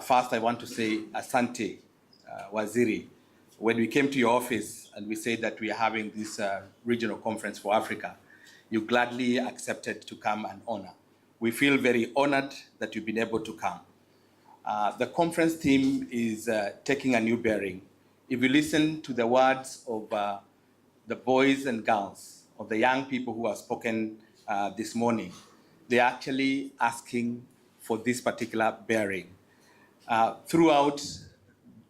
First, I want to say Asante, Waziri. When we came to your office and we said that we are having this regional conference for Africa, you gladly accepted to come and honor. We feel very honored that you've been able to come. The conference theme is taking a new bearing. If you listen to the words of the boys and girls, of the young people who have spoken this morning, they're actually asking for this particular bearing. Throughout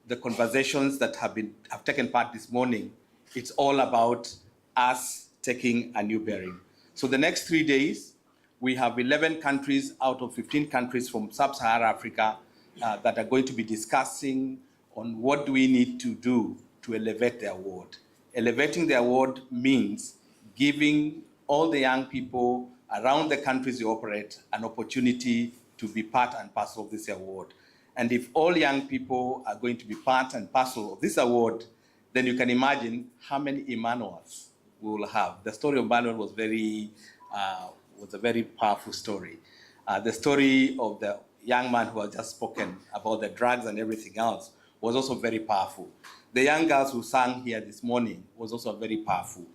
the conversations that have taken part this morning, it's all about us taking a new bearing. So the next 3 days, we have 11 countries out of 15 countries from sub-Saharan Africa that are going to be discussing on what do we need to do to elevate the award. Elevating the award means giving all the young people around the countries you operate an opportunity to be part and parcel of this award. And if all young people are going to be part and parcel of this award, then you can imagine how many Emmanuels we will have. The story of Emmanuel was a very powerful story. The story of the young man who had just spoken about the drugs and everything else was also very powerful. The young girls who sang here this morning was also a very powerful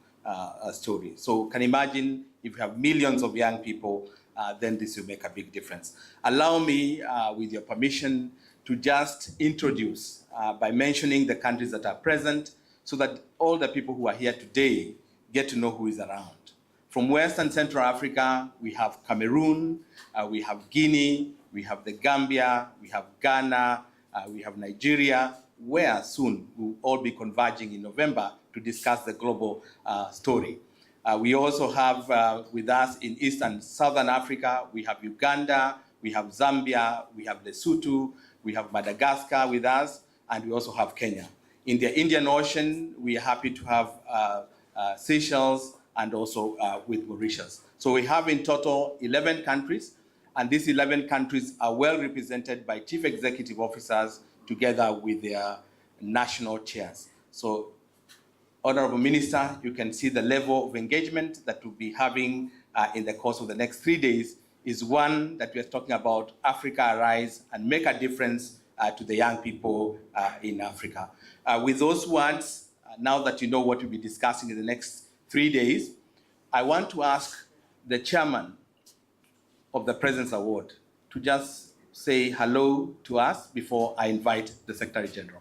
story. So can imagine if you have millions of young people, then this will make a big difference. Allow me, with your permission, to just introduce by mentioning the countries that are present so that all the people who are here today get to know who is around. From West and Central Africa, we have Cameroon, we have Guinea, we have the Gambia, we have Ghana, we have Nigeria, where soon we'll all be converging in November to discuss the global story. We also have with us in East and Southern Africa, we have Uganda, we have Zambia, we have Lesotho, we have Madagascar with us, and we also have Kenya. In the Indian Ocean, we are happy to have Seychelles and also with Mauritius. So we have in total 11 countries, and these 11 countries are well represented by chief executive officers together with their national chairs. So, Honorable Minister, you can see the level of engagement that we'll be having in the course of the next 3 days is one that we are talking about Africa Arise and make a difference to the young people in Africa. With those words, now that you know what we'll be discussing in the next 3 days, I want to ask the chairman of the President's Award to just say hello to us before I invite the Secretary General.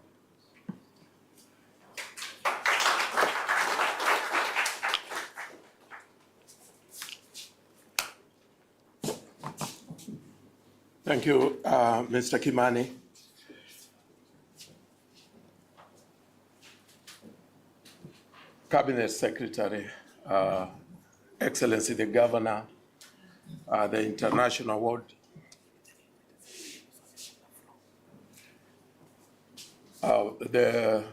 Thank you, Mr. Kimani. Cabinet Secretary, Excellency the Governor, the International Award, the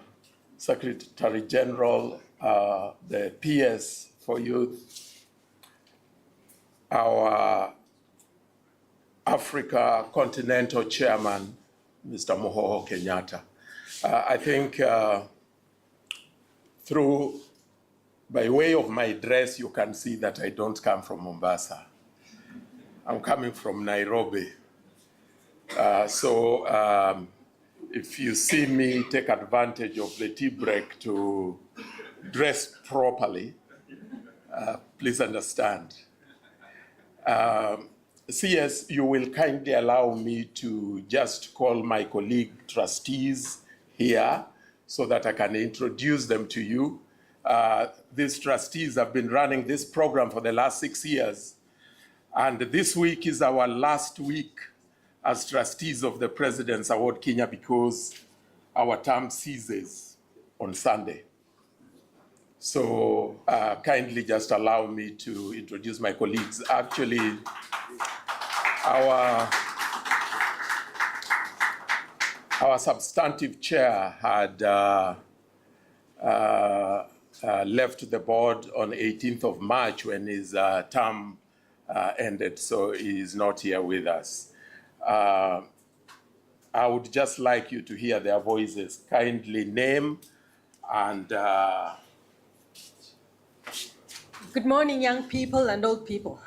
Secretary General, the PS for Youth, our Africa Continental Chairman, Mr. Mohoho Kenyatta. I think by way of my dress, you can see that I don't come from Mombasa. I'm coming from Nairobi. If you see me take advantage of the tea break to dress properly, please understand. CS, you will kindly allow me to just call my colleague trustees here so that I can introduce them to you. These trustees have been running this program for the last 6 years, and this week is our last week as trustees of the President's Award Kenya because our term ceases on Sunday. So kindly just allow me to introduce my colleagues. Actually, our substantive chair had left the board on 18th of March when his term ended, so he is not here with us. I would just like you to hear their voices. Kindly name and... Good morning, young people and old people.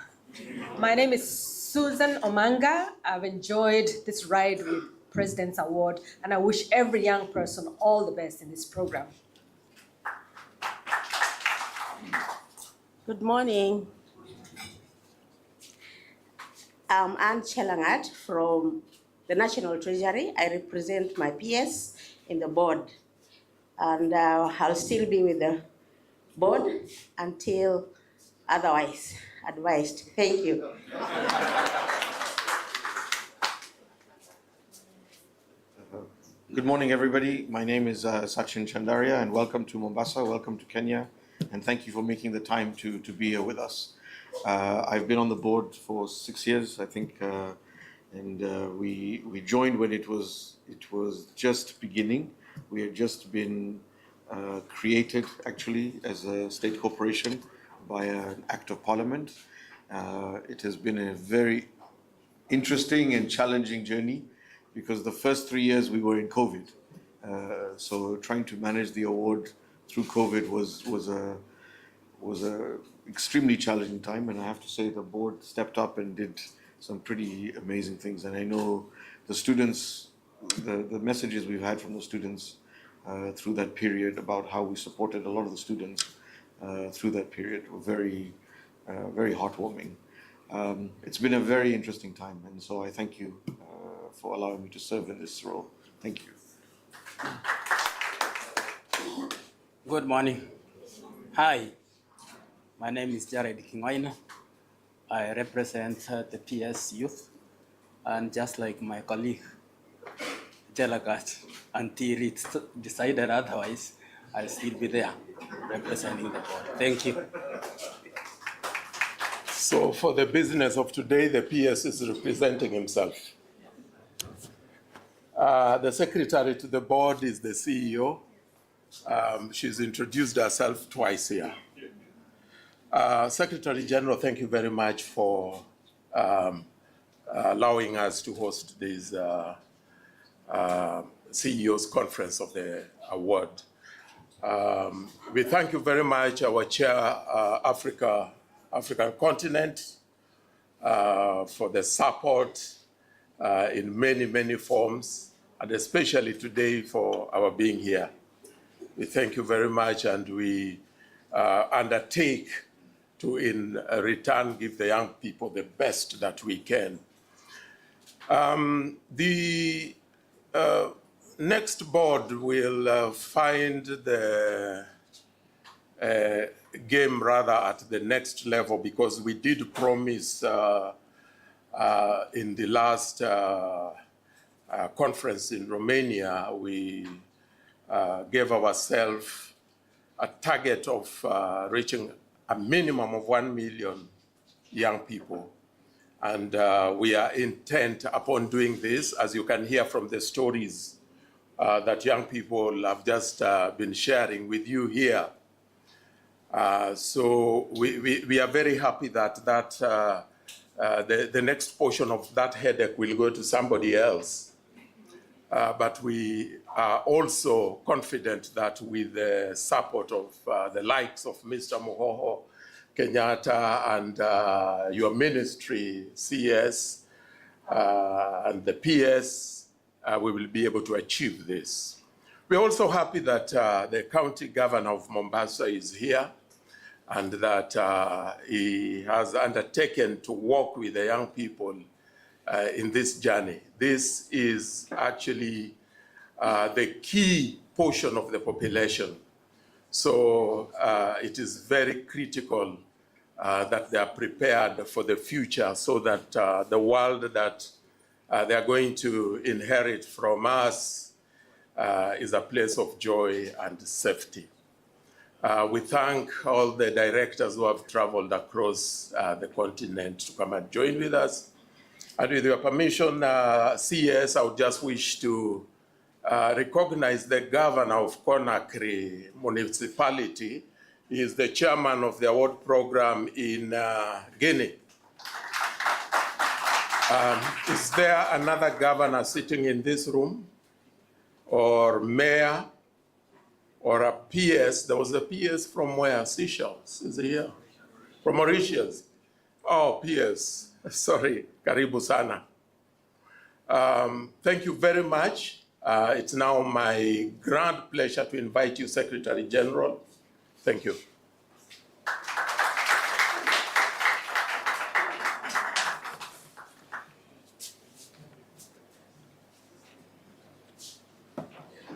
My name is Susan Omanga. I've enjoyed this ride with President's Award, and I wish every young person all the best in this program. Good morning. I'm Anne Chelangat from the National Treasury. I represent my PS in the board, and I'll still be with the board until otherwise advised. Thank you. Good morning, everybody. My name is Sachin Chandaria, and welcome to Mombasa, welcome to Kenya, and thank you for making the time to be here with us. I've been on the board for 6 years, I think, and we joined when it was just beginning. We had just been created, actually, as a state corporation by an act of parliament. It has been a very interesting and challenging journey because the first 3 years we were in COVID. So trying to manage the award through COVID was a extremely challenging time, and I have to say the board stepped up and did some pretty amazing things. And I know the students, the messages we've had from the students through that period about how we supported a lot of the students through that period were very, very heartwarming. It's been a very interesting time, and so I thank you for allowing me to serve in this role. Thank you. Good morning. Hi, my name is Jared Kingwaina. I represent the PS Youth. And just like my colleague, Jelagat, until it's decided otherwise, I'll still be there representing the board. Thank you. So for the business of today, the PS is representing himself. The secretary to the board is the CEO. She's introduced herself twice here. Secretary General, thank you very much for allowing us to host this CEO's conference of the award. We thank you very much, our chair, African continent, for the support in many, many forms, and especially today for our being here. We thank you very much, and we undertake to, in return, give the young people the best that we can. The next board will find the game rather at the next level, because we did promise in the last conference in Romania, we gave ourselves a target of reaching a minimum of 1 million young people. And we are intent upon doing this, as you can hear from the stories that young people have just been sharing with you here. So we are very happy that the next portion of that headache will go to somebody else. But we are also confident that with the support of the likes of Mr. Mohoho Kenyatta and your ministry, CS, and the PS, we will be able to achieve this. We're also happy that the county governor of Mombasa is here, and that he has undertaken to work with the young people in this journey. This is actually the key portion of the population. So it is very critical that they are prepared for the future, so that the world that they are going to inherit from us is a place of joy and safety. We thank all the directors who have traveled across the continent to come and join with us. And with your permission, CS, I would just wish to recognize the governor of Conakry municipality. He is the chairman of the award program in Guinea. Is there another governor sitting in this room, or mayor, or a PS? There was a PS from where? Seychelles, is he here? From Mauritius. Oh, PS, sorry, karibu sana. Thank you very much. It's now my grand pleasure to invite you, Secretary General. Thank you.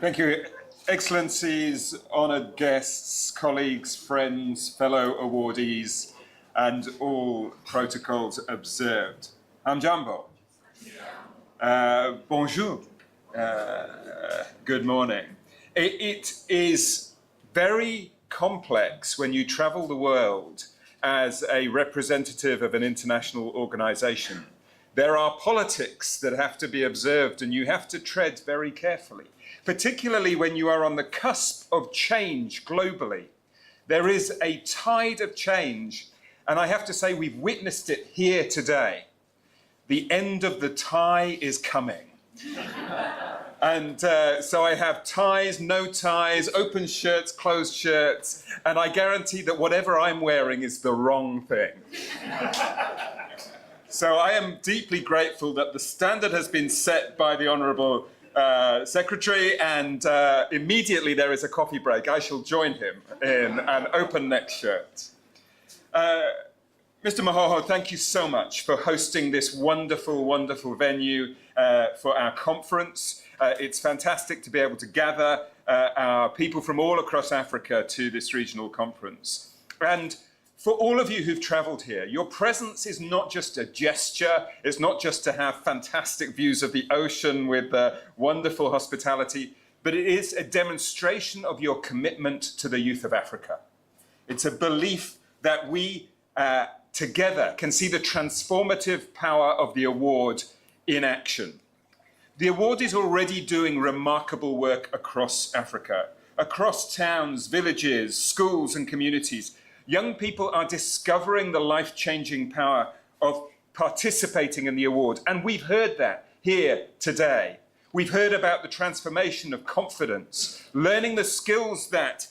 Thank you, Excellencies, honoured guests, colleagues, friends, fellow awardees, and all protocols observed. Hamjambo. Bonjour. Good morning. It is very complex when you travel the world as a representative of an international organization. There are politics that have to be observed, and you have to tread very carefully, particularly when you are on the cusp of change globally. There is a tide of change, and I have to say we've witnessed it here today. The end of the tie is coming. And so I have ties, no ties, open shirts, closed shirts, and I guarantee that whatever I'm wearing is the wrong thing. So I am deeply grateful that the standard has been set by the Honourable Secretary, and immediately there is a coffee break. I shall join him in an open neck shirt. Mr. Mohoho, thank you so much for hosting this wonderful, wonderful venue for our conference. It's fantastic to be able to gather our people from all across Africa to this regional conference. And for all of you who've traveled here, your presence is not just a gesture, it's not just to have fantastic views of the ocean with wonderful hospitality, but it is a demonstration of your commitment to the youth of Africa. It's a belief that we together can see the transformative power of the award in action. The award is already doing remarkable work across Africa, across towns, villages, schools, and communities. Young people are discovering the life-changing power of participating in the award, and we've heard that here today. We've heard about the transformation of confidence, learning the skills that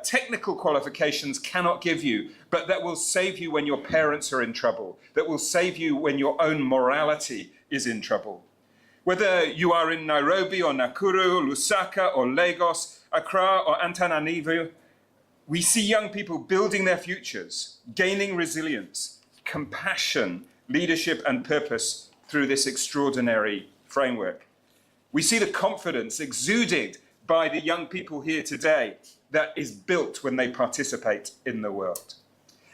technical qualifications cannot give you, but that will save you when your parents are in trouble, that will save you when your own morality is in trouble. Whether you are in Nairobi or Nakuru, Lusaka or Lagos, Accra or Antananarivo, we see young people building their futures, gaining resilience, compassion, leadership and purpose through this extraordinary framework. We see the confidence exuded by the young people here today that is built when they participate in the world.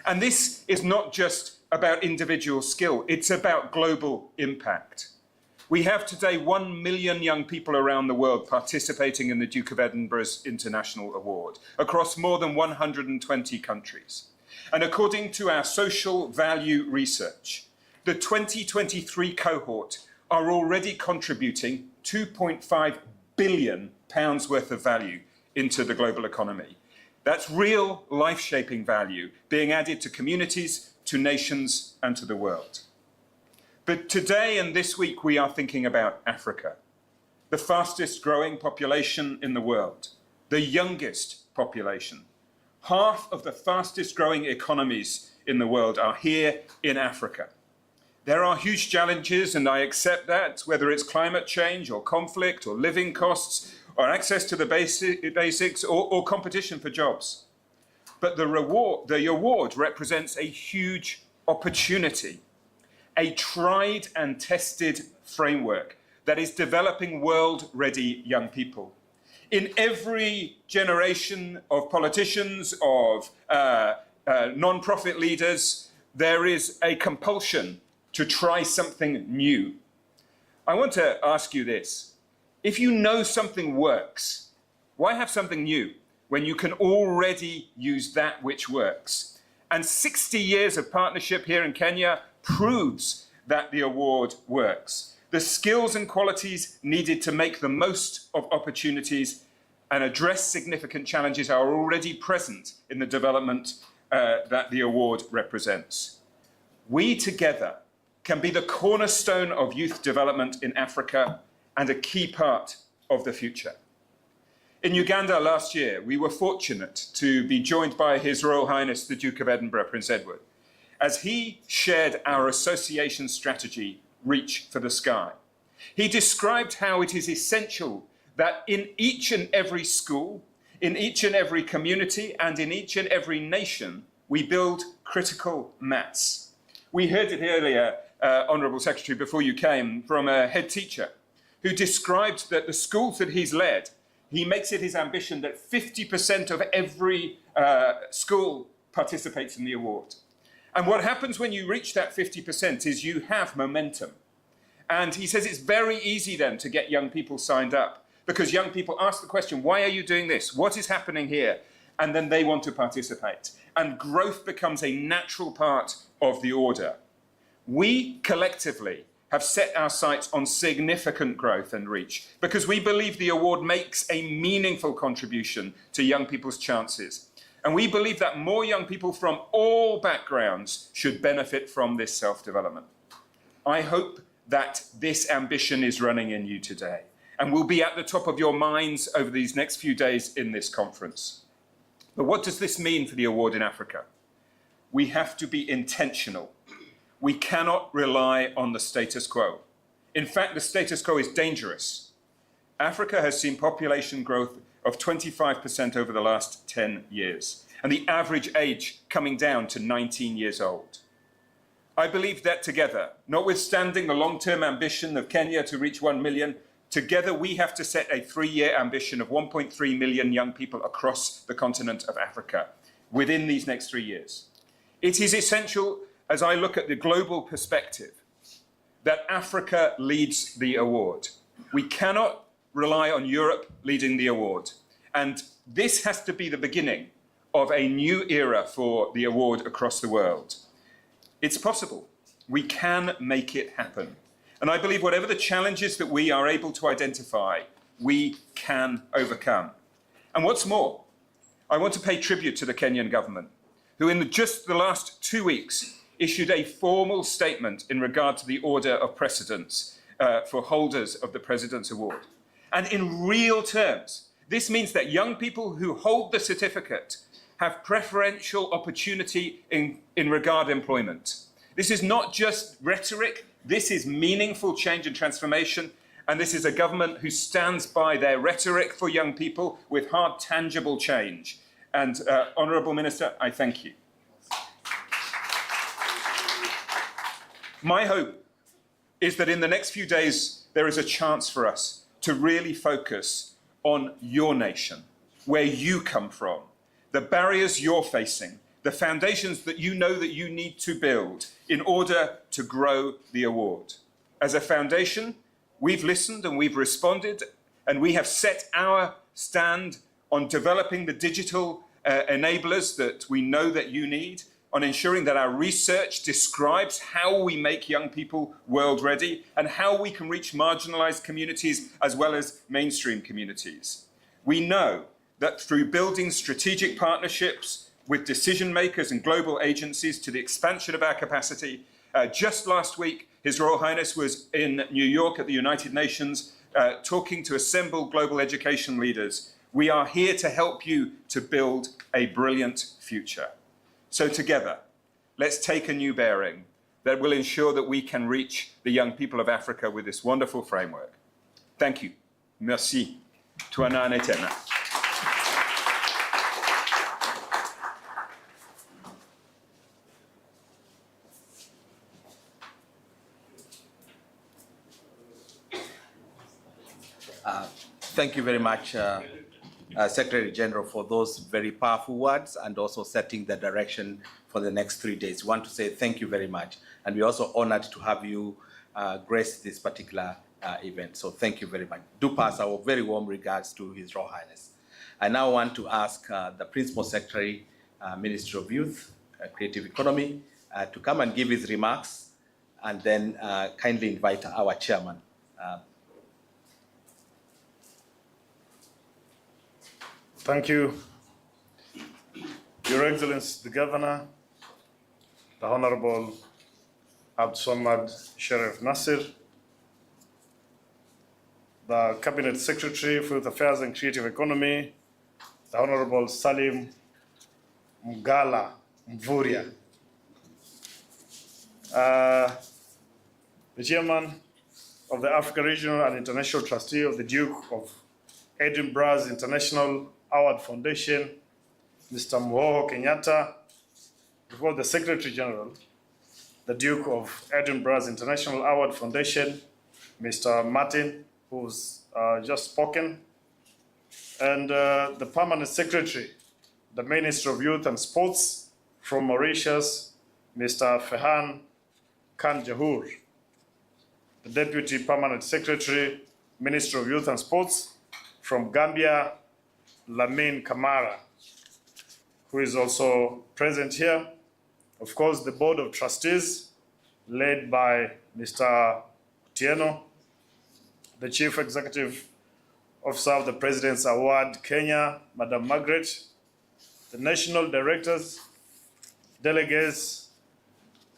And this is not just about individual skill, it's about global impact. We have today 1 million young people around the world participating in the Duke of Edinburgh's International Award across more than 120 countries. And according to our social value research, the 2023 cohort are already contributing £2.5 billion worth of value into the global economy. That's real life-shaping value being added to communities, to nations, and to the world. But today and this week, we are thinking about Africa, the fastest growing population in the world, the youngest population. Half of the fastest growing economies in the world are here in Africa. There are huge challenges, and I accept that, whether it's climate change or conflict or living costs or access to the basics or competition for jobs. But the award represents a huge opportunity, a tried and tested framework that is developing world-ready young people. In every generation of politicians, of non-profit leaders, there is a compulsion to try something new. I want to ask you this. If you know something works, why have something new when you can already use that which works? And 60 years of partnership here in Kenya proves that the award works. The skills and qualities needed to make the most of opportunities and address significant challenges are already present in the development that the award represents. We together can be the cornerstone of youth development in Africa and a key part of the future. In Uganda last year, we were fortunate to be joined by His Royal Highness the Duke of Edinburgh, Prince Edward, as he shared our association strategy, Reach for the Sky. He described how it is essential that in each and every school, in each and every community, and in each and every nation, we build critical mass. We heard it earlier, Honourable Secretary, before you came, from a head teacher who described that the schools that he's led, he makes it his ambition that 50% of every school participates in the award. And what happens when you reach that 50% is you have momentum. And he says it's very easy then to get young people signed up because young people ask the question, why are you doing this? What is happening here? And then they want to participate. And growth becomes a natural part of the order. We collectively have set our sights on significant growth and reach because we believe the award makes a meaningful contribution to young people's chances. And we believe that more young people from all backgrounds should benefit from this self-development. I hope that this ambition is running in you today and will be at the top of your minds over these next few days in this conference. But what does this mean for the award in Africa? We have to be intentional. We cannot rely on the status quo. In fact, the status quo is dangerous. Africa has seen population growth of 25% over the last 10 years, and the average age coming down to 19 years old. I believe that together, notwithstanding the long-term ambition of Kenya to reach 1 million, together we have to set a 3-year ambition of 1.3 million young people across the continent of Africa within these next 3 years. It is essential, as I look at the global perspective, that Africa leads the award. We cannot rely on Europe leading the award. And this has to be the beginning of a new era for the award across the world. It's possible. We can make it happen. And I believe whatever the challenges that we are able to identify, we can overcome. And what's more, I want to pay tribute to the Kenyan government, who in just the last 2 weeks issued a formal statement in regard to the order of precedence for holders of the President's Award. And in real terms, this means that young people who hold the certificate have preferential opportunity in regard employment. This is not just rhetoric, this is meaningful change and transformation, and this is a government who stands by their rhetoric for young people with hard, tangible change. And Honourable Minister, I thank you. My hope is that in the next few days, there is a chance for us to really focus on your nation, where you come from, the barriers you're facing, the foundations that you know that you need to build in order to grow the award. As a foundation, we've listened and we've responded, and we have set our stand on developing the digital enablers that we know that you need, on ensuring that our research describes how we make young people world ready and how we can reach marginalized communities as well as mainstream communities. We know that through building strategic partnerships with decision makers and global agencies to the expansion of our capacity, just last week, His Royal Highness was in New York at the United Nations talking to assembled global education leaders. We are here to help you to build a brilliant future. So together, let's take a new bearing that will ensure that we can reach the young people of Africa with this wonderful framework. Thank you. Merci. Tuana Netena. Thank you very much, Secretary General, for those very powerful words and also setting the direction for the next 3 days. We want to say thank you very much. And we're also honored to have you grace this particular event. So thank you very much. Do pass our very warm regards to His Royal Highness. I now want to ask the Principal Secretary, Ministry of Youth, Creative Economy, to come and give his remarks, and then kindly invite our chairman. Thank you, Your Excellency, the Governor, the Honorable Abdulsamad Sharif Nasir, the Cabinet Secretary for Youth Affairs and Creative Economy, the Honorable Salim Mgala Mvuria, the Chairman of the Africa Regional and International Trustee of the Duke of Edinburgh's International Award Foundation, Mr. Moho Kenyatta, before the Secretary General, the Duke of Edinburgh's International Award Foundation, Mr. Martin, who's just spoken, and the Permanent Secretary, the Minister of Youth and Sports from Mauritius, Mr. Fehan Khan Jahur, the Deputy Permanent Secretary, Minister of Youth and Sports from Gambia, Lamin Kamara, who is also present here. Of course, the Board of Trustees, led by Mr. Otieno, the Chief Executive Officer of the President's Award, Kenya, Madam Margaret, the National Directors, delegates,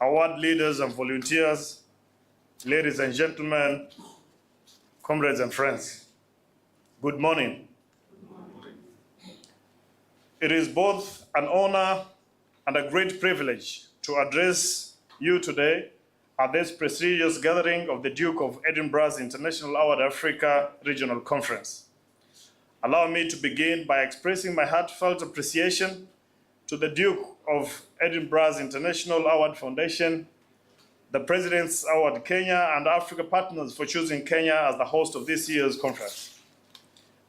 award leaders and volunteers, ladies and gentlemen, comrades and friends, good morning. It is both an honor and a great privilege to address you today at this prestigious gathering of the Duke of Edinburgh's International Award Africa Regional Conference. Allow me to begin by expressing my heartfelt appreciation to the Duke of Edinburgh's International Award Foundation, the President's Award Kenya, and Africa partners for choosing Kenya as the host of this year's conference.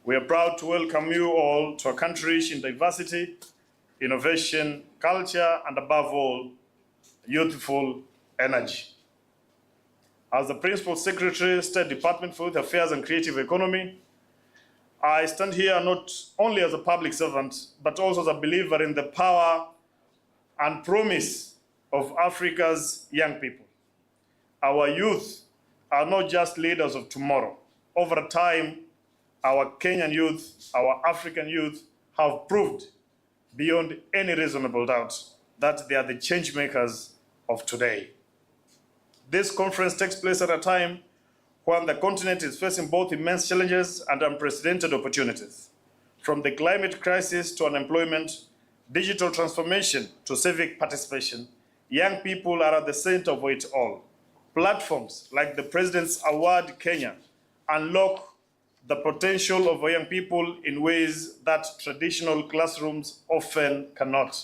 We are proud to welcome you all to a country rich in diversity, innovation, culture, and above all, youthful energy. As the Principal Secretary, State Department for Youth Affairs and Creative Economy, I stand here not only as a public servant, but also as a believer in the power and promise of Africa's young people. Our youth are not just leaders of tomorrow. Over time, our Kenyan youth, our African youth have proved beyond any reasonable doubt that they are the change makers of today. This conference takes place at a time when the continent is facing both immense challenges and unprecedented opportunities. From the climate crisis to unemployment, digital transformation to civic participation, young people are at the center of it all. Platforms like the President's Award Kenya unlock the potential of our young people in ways that traditional classrooms often cannot.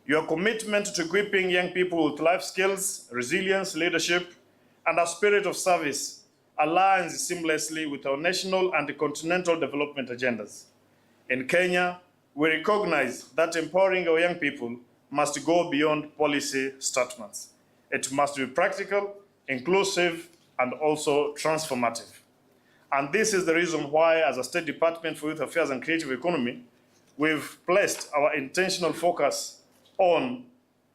Your commitment to equipping young people with life skills, resilience, leadership, and a spirit of service aligns seamlessly with our national and continental development agendas. In Kenya, we recognize that empowering our young people must go beyond policy statements. It must be practical, inclusive, and also transformative. And this is the reason why, as a State Department for Youth Affairs and Creative Economy, we've placed our intentional focus on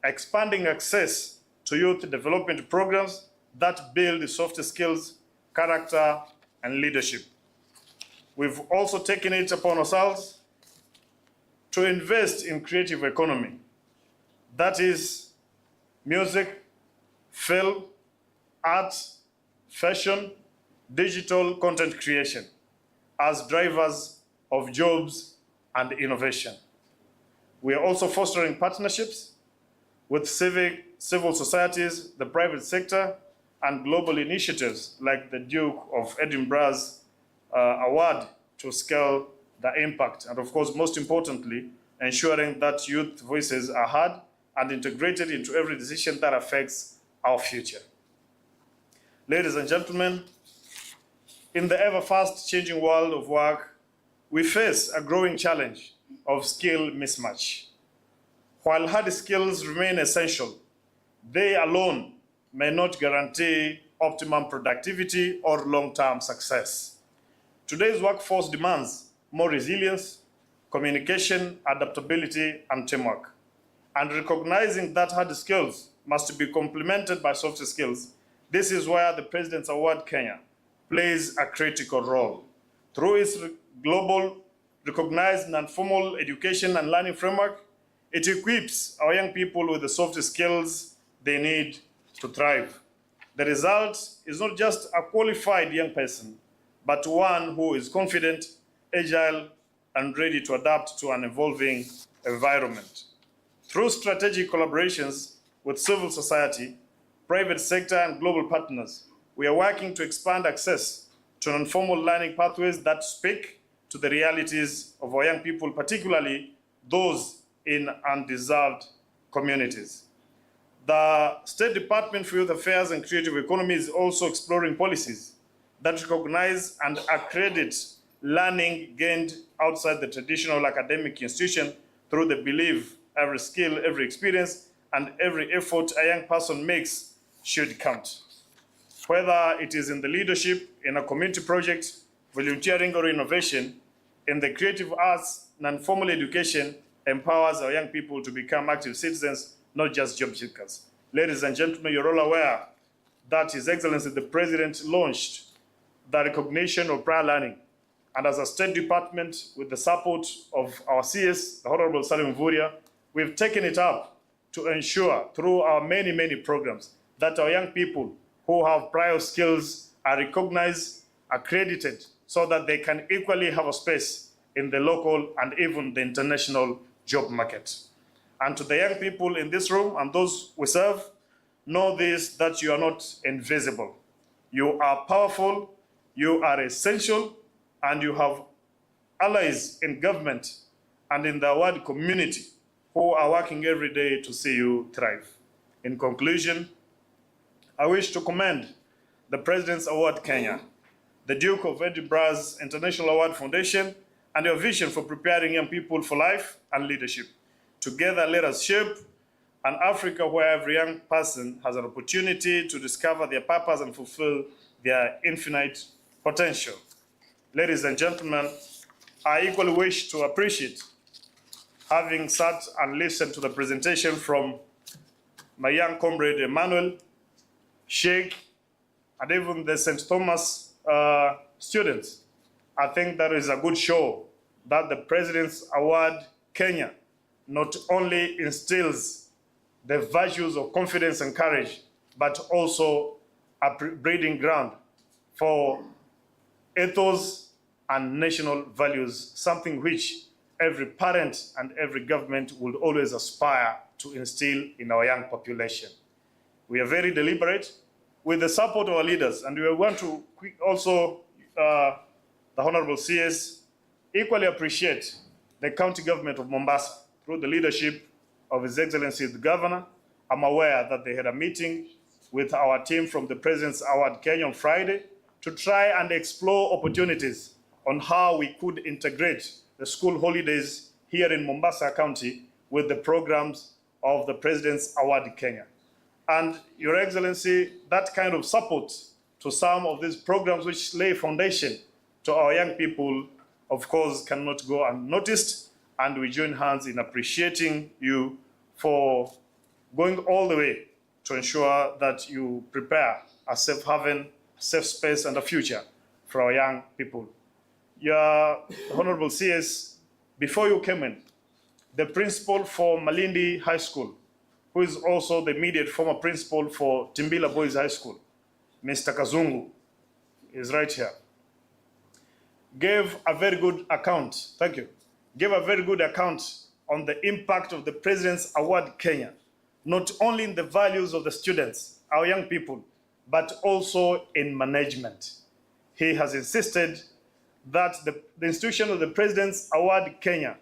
expanding access to youth development programs that build soft skills, character, and leadership. We've also taken it upon ourselves to invest in creative economy. That is music, film, art, fashion, digital content creation as drivers of jobs and innovation. We are also fostering partnerships with civil societies, the private sector, and global initiatives like the Duke of Edinburgh's award to scale the impact. And of course, most importantly, ensuring that youth voices are heard and integrated into every decision that affects our future. Ladies and gentlemen, in the ever-fast changing world of work, we face a growing challenge of skill mismatch. While hard skills remain essential, they alone may not guarantee optimum productivity or long-term success. Today's workforce demands more resilience, communication, adaptability, and teamwork. And recognizing that hard skills must be complemented by soft skills, this is where the President's Award Kenya plays a critical role. Through its global recognized non-formal education and learning framework, it equips our young people with the soft skills they need to thrive. The result is not just a qualified young person, but one who is confident, agile, and ready to adapt to an evolving environment. Through strategic collaborations with civil society, private sector, and global partners, we are working to expand access to non-formal learning pathways that speak to the realities of our young people, particularly those in undeserved communities. The State Department for Youth Affairs and Creative Economy is also exploring policies that recognize and accredit learning gained outside the traditional academic institution through the belief every skill, every experience, and every effort a young person makes should count. Whether it is in the leadership, in a community project, volunteering, or innovation, in the creative arts, non-formal education empowers our young people to become active citizens, not just job seekers. Ladies and gentlemen, you're all aware that His Excellency the President launched the recognition of prior learning. And as a State Department, with the support of our CS, the Honorable Salim Mvurya, we've taken it up to ensure through our many, many programs that our young people who have prior skills are recognized, accredited, so that they can equally have a space in the local and even the international job market. And to the young people in this room and those we serve, know this, that you are not invisible. You are powerful, you are essential, and you have allies in government and in the award community who are working every day to see you thrive. In conclusion, I wish to commend the President's Award Kenya, the Duke of Edinburgh's International Award Foundation, and your vision for preparing young people for life and leadership. Together, let us shape an Africa where every young person has an opportunity to discover their purpose and fulfill their infinite potential. Ladies and gentlemen, I equally wish to appreciate having sat and listened to the presentation from my young comrade Emmanuel, Sheikh, and even the St. Thomas students. I think that is a good show that the President's Award Kenya not only instills the virtues of confidence and courage, but also a breeding ground for ethos and national values, something which every parent and every government would always aspire to instill in our young population. We are very deliberate with the support of our leaders, and we want to also, the Honorable CS, equally appreciate the county government of Mombasa through the leadership of His Excellency the Governor. I'm aware that they had a meeting with our team from the President's Award Kenya on Friday to try and explore opportunities on how we could integrate the school holidays here in Mombasa County with the programs of the President's Award Kenya. And Your Excellency, that kind of support to some of these programs which lay foundation to our young people, of course, cannot go unnoticed. And we join hands in appreciating you for going all the way to ensure that you prepare a safe haven, safe space, and a future for our young people. Your Honorable CS, before you came in, the principal for Malindi High School, who is also the immediate former principal for Timbila Boys High School, Mr. Kazungu, is right here, gave a very good account, thank you, gave a very good account on the impact of the President's Award Kenya, not only in the values of the students, our young people, but also in management. He has insisted that the institution of the President's Award Kenya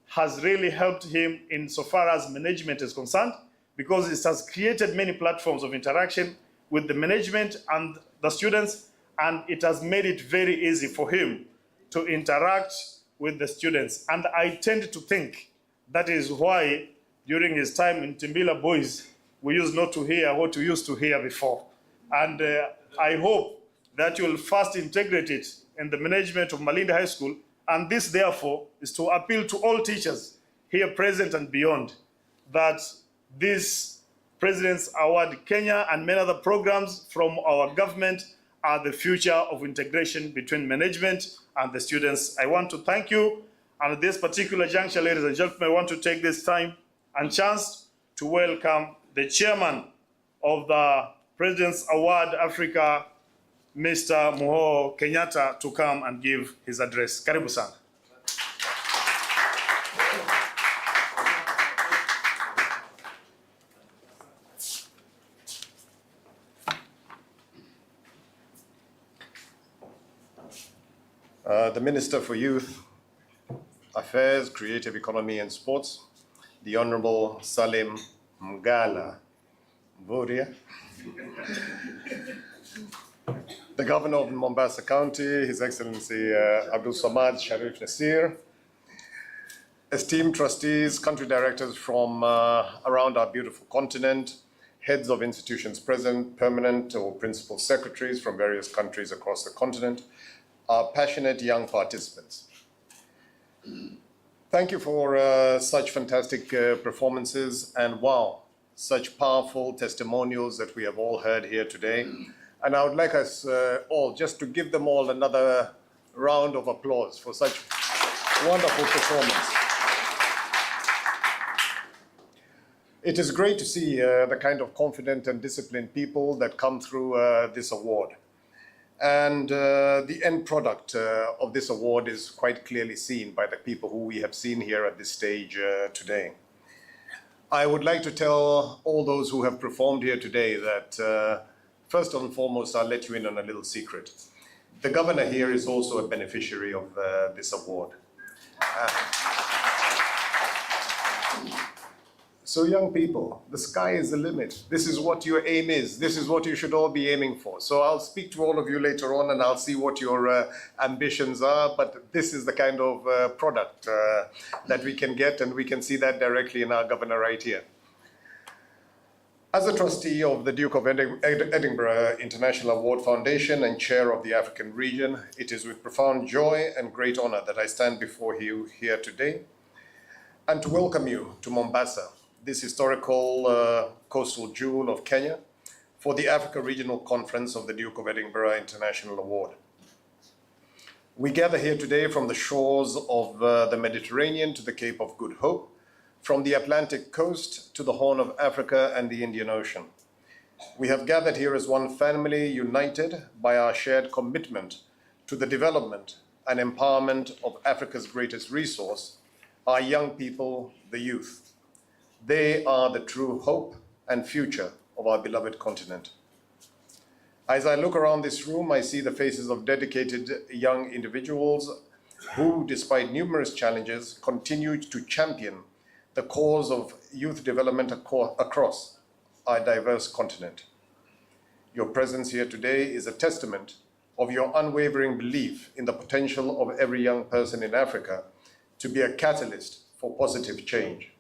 has really helped him insofar as management is concerned, because it has created many platforms of interaction with the management and the students, and it has made it very easy for him to interact with the students. And I tend to think that is why during his time in Timbila Boys, we used not to hear what we used to hear before. And I hope that you will first integrate it in the management of Malindi High School. And this, therefore, is to appeal to all teachers here present and beyond that this President's Award Kenya and many other programs from our government are the future of integration between management and the students. I want to thank you. And at this particular juncture, ladies and gentlemen, I want to take this time and chance to welcome the chairman of the President's Award Africa, Mr. Muho Kenyatta, to come and give his address. Karibu sana. The Minister for Youth Affairs, Creative Economy and Sports, the Honorable Salim Mgala Mvurya, the Governor of Mombasa County, His Excellency Abdul Samad Sharif Nasir, esteemed trustees, country directors from around our beautiful continent, heads of institutions present, permanent or principal secretaries from various countries across the continent, our passionate young participants. Thank you for such fantastic performances, and wow, such powerful testimonials that we have all heard here today. And I would like us all just to give them all another round of applause for such wonderful performance. It is great to see the kind of confident and disciplined people that come through this award. And the end product of this award is quite clearly seen by the people who we have seen here at this stage today. I would like to tell all those who have performed here today that first and foremost, I'll let you in on a little secret. The governor here is also a beneficiary of this award. So young people, the sky is the limit. This is what your aim is. This is what you should all be aiming for. So I'll speak to all of you later on and I'll see what your ambitions are, but this is the kind of product that we can get, and we can see that directly in our governor right here. As a trustee of the Duke of Edinburgh International Award Foundation and chair of the African region, it is with profound joy and great honor that I stand before you here today and to welcome you to Mombasa, this historical coastal jewel of Kenya, for the Africa Regional Conference of the Duke of Edinburgh International Award. We gather here today from the shores of the Mediterranean to the Cape of Good Hope, from the Atlantic coast to the Horn of Africa and the Indian Ocean. We have gathered here as one family, united by our shared commitment to the development and empowerment of Africa's greatest resource, our young people, the youth. They are the true hope and future of our beloved continent. As I look around this room, I see the faces of dedicated young individuals who, despite numerous challenges, continue to champion the cause of youth development across our diverse continent. Your presence here today is a testament of your unwavering belief in the potential of every young person in Africa to be a catalyst for positive change.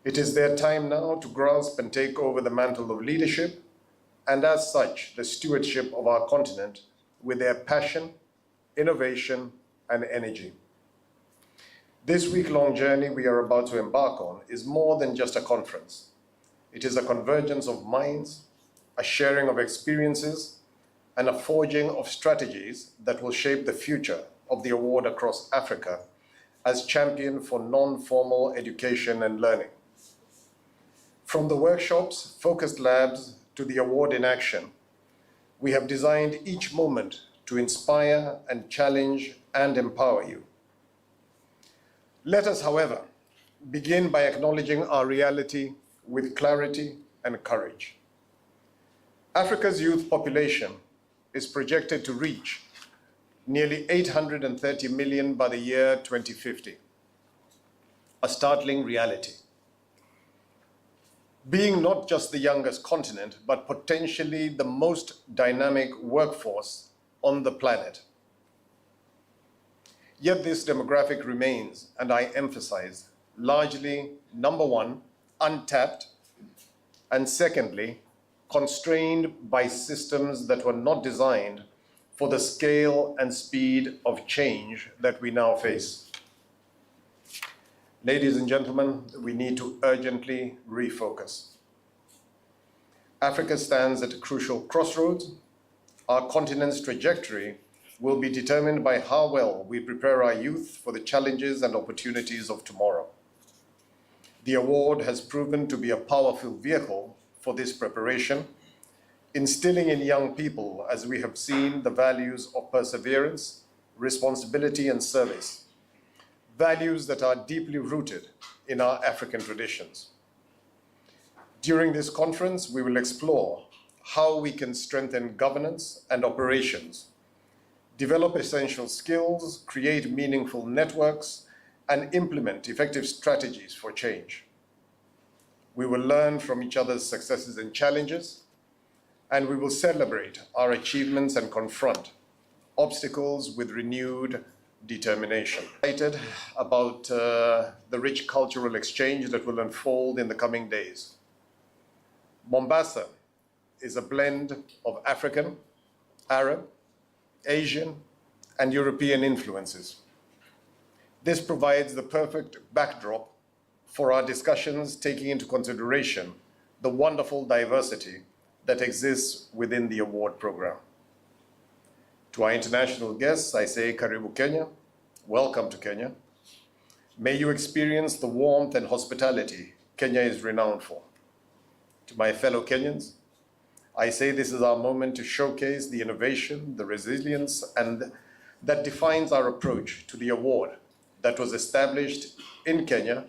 It is their time now to grasp and take over the mantle of leadership, and as such, the stewardship of our continent with their passion, innovation, and energy. This week-long journey we are about to embark on is more than just a conference. It is a convergence of minds, a sharing of experiences, and a forging of strategies that will shape the future of the award across Africa as champion for non-formal education and learning. From the workshops, focused labs, to the award in action, we have designed each moment to inspire and challenge and empower you. Let us, however, begin by acknowledging our reality with clarity and courage. Africa's youth population is projected to reach nearly 830 million by the year 2050, a startling reality. Being not just the youngest continent, but potentially the most dynamic workforce on the planet. Yet this demographic remains, and I emphasize, largely, number one, untapped, and secondly, constrained by systems that were not designed for the scale and speed of change that we now face. Ladies and gentlemen, we need to urgently refocus. Africa stands at a crucial crossroads. Our continent's trajectory will be determined by how well we prepare our youth for the challenges and opportunities of tomorrow. The award has proven to be a powerful vehicle for this preparation, instilling in young people, as we have seen, the values of perseverance, responsibility, and service, values that are deeply rooted in our African traditions. During this conference, we will explore how we can strengthen governance and operations, develop essential skills, create meaningful networks, and implement effective strategies for change. We will learn from each other's successes and challenges, and we will celebrate our achievements and confront obstacles with renewed determination. Excited about the rich cultural exchange that will unfold in the coming days. Mombasa is a blend of African, Arab, Asian, and European influences. This provides the perfect backdrop for our discussions, taking into consideration the wonderful diversity that exists within the award program. To our international guests, I say, Karibu Kenya, welcome to Kenya. May you experience the warmth and hospitality Kenya is renowned for. To my fellow Kenyans, I say this is our moment to showcase the innovation, the resilience, and that defines our approach to the award that was established in Kenya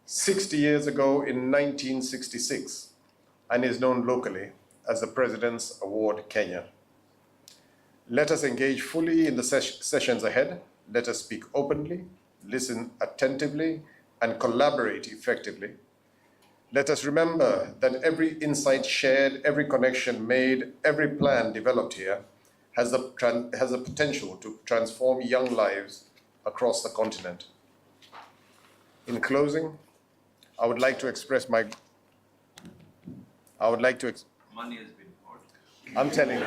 60 years ago in 1966 and is known locally as the President's Award Kenya. Let us engage fully in the sessions ahead. Let us speak openly, listen attentively, and collaborate effectively, let us remember that every insight shared, every connection made, every plan developed here has the potential to transform young lives across the continent. In closing, I would like to express my... Money has been poured. I'm telling you.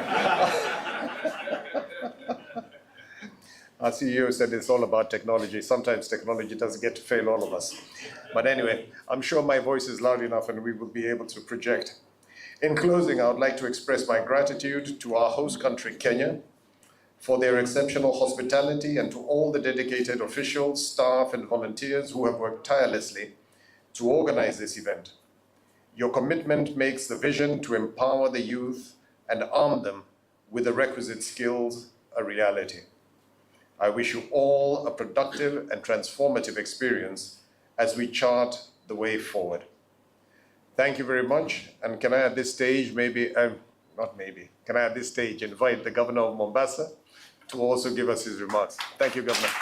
Our CEO said it's all about technology. Sometimes technology doesn't get to fail all of us. But anyway, I'm sure my voice is loud enough and we will be able to project. In closing, I would like to express my gratitude to our host country, Kenya, for their exceptional hospitality, and to all the dedicated officials, staff, and volunteers who have worked tirelessly to organize this event. Your commitment makes the vision to empower the youth and arm them with the requisite skills a reality. I wish you all a productive and transformative experience as we chart the way forward. Thank you very much. And can I at this stage can I at this stage invite the Governor of Mombasa to also give us his remarks. Thank you, Governor.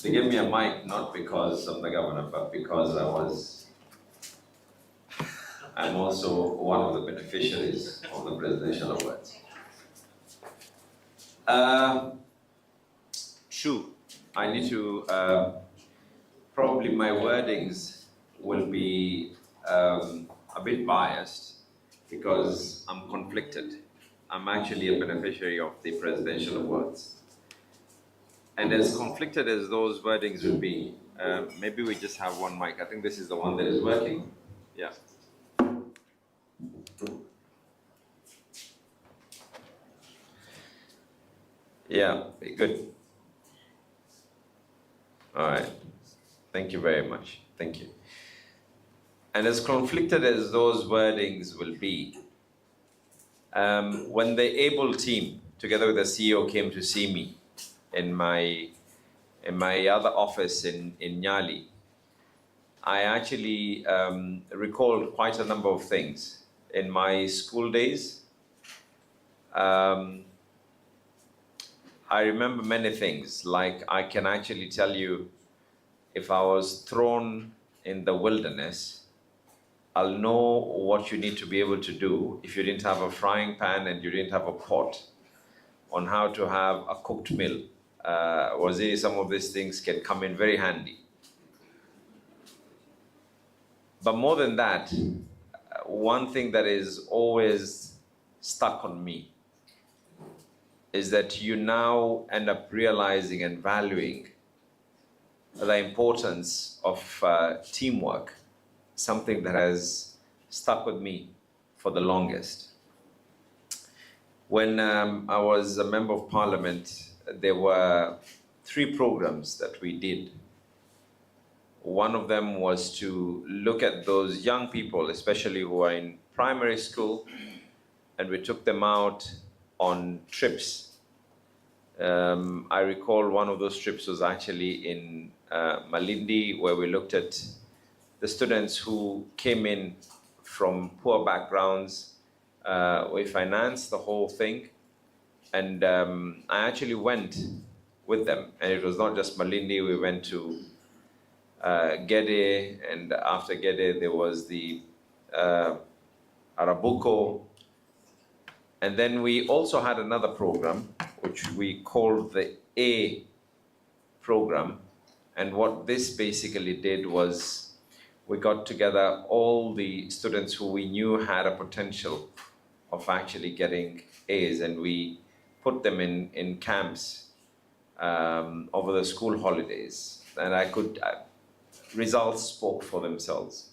They gave me a mic not because I'm the governor, but because I'm also one of the beneficiaries of the presidential awards. I need to, probably my wordings will be a bit biased because I'm conflicted. I'm actually a beneficiary of the presidential awards. And as conflicted as those wordings will be, maybe we just have one mic. I think this is the one that is working. Yeah. Yeah, good. All right. Thank you very much. Thank you. And as conflicted as those wordings will be, when the ABLE team, together with the CEO, came to see me in my other office in Nyali, I actually recalled quite a number of things. In my school days, I remember many things, like I can actually tell you, if I was thrown in the wilderness, I'll know what you need to be able to do if you didn't have a frying pan and you didn't have a pot, on how to have a cooked meal. Some of these things can come in very handy. But more than that, one thing that is always stuck on me is that you now end up realizing and valuing the importance of teamwork, something that has stuck with me for the longest. When I was a member of parliament, there were 3 programs that we did. One of them was to look at those young people, especially who are in primary school, and we took them out on trips. I recall one of those trips was actually in Malindi, where we looked at the students who came in from poor backgrounds. We financed the whole thing, and I actually went with them. And it was not just Malindi, we went to Gede, and after Gede there was the Arabuko. And then we also had another program, which we called the A program. And what this basically did was we got together all the students who we knew had a potential of actually getting A's, and we put them in camps over the school holidays. And results spoke for themselves.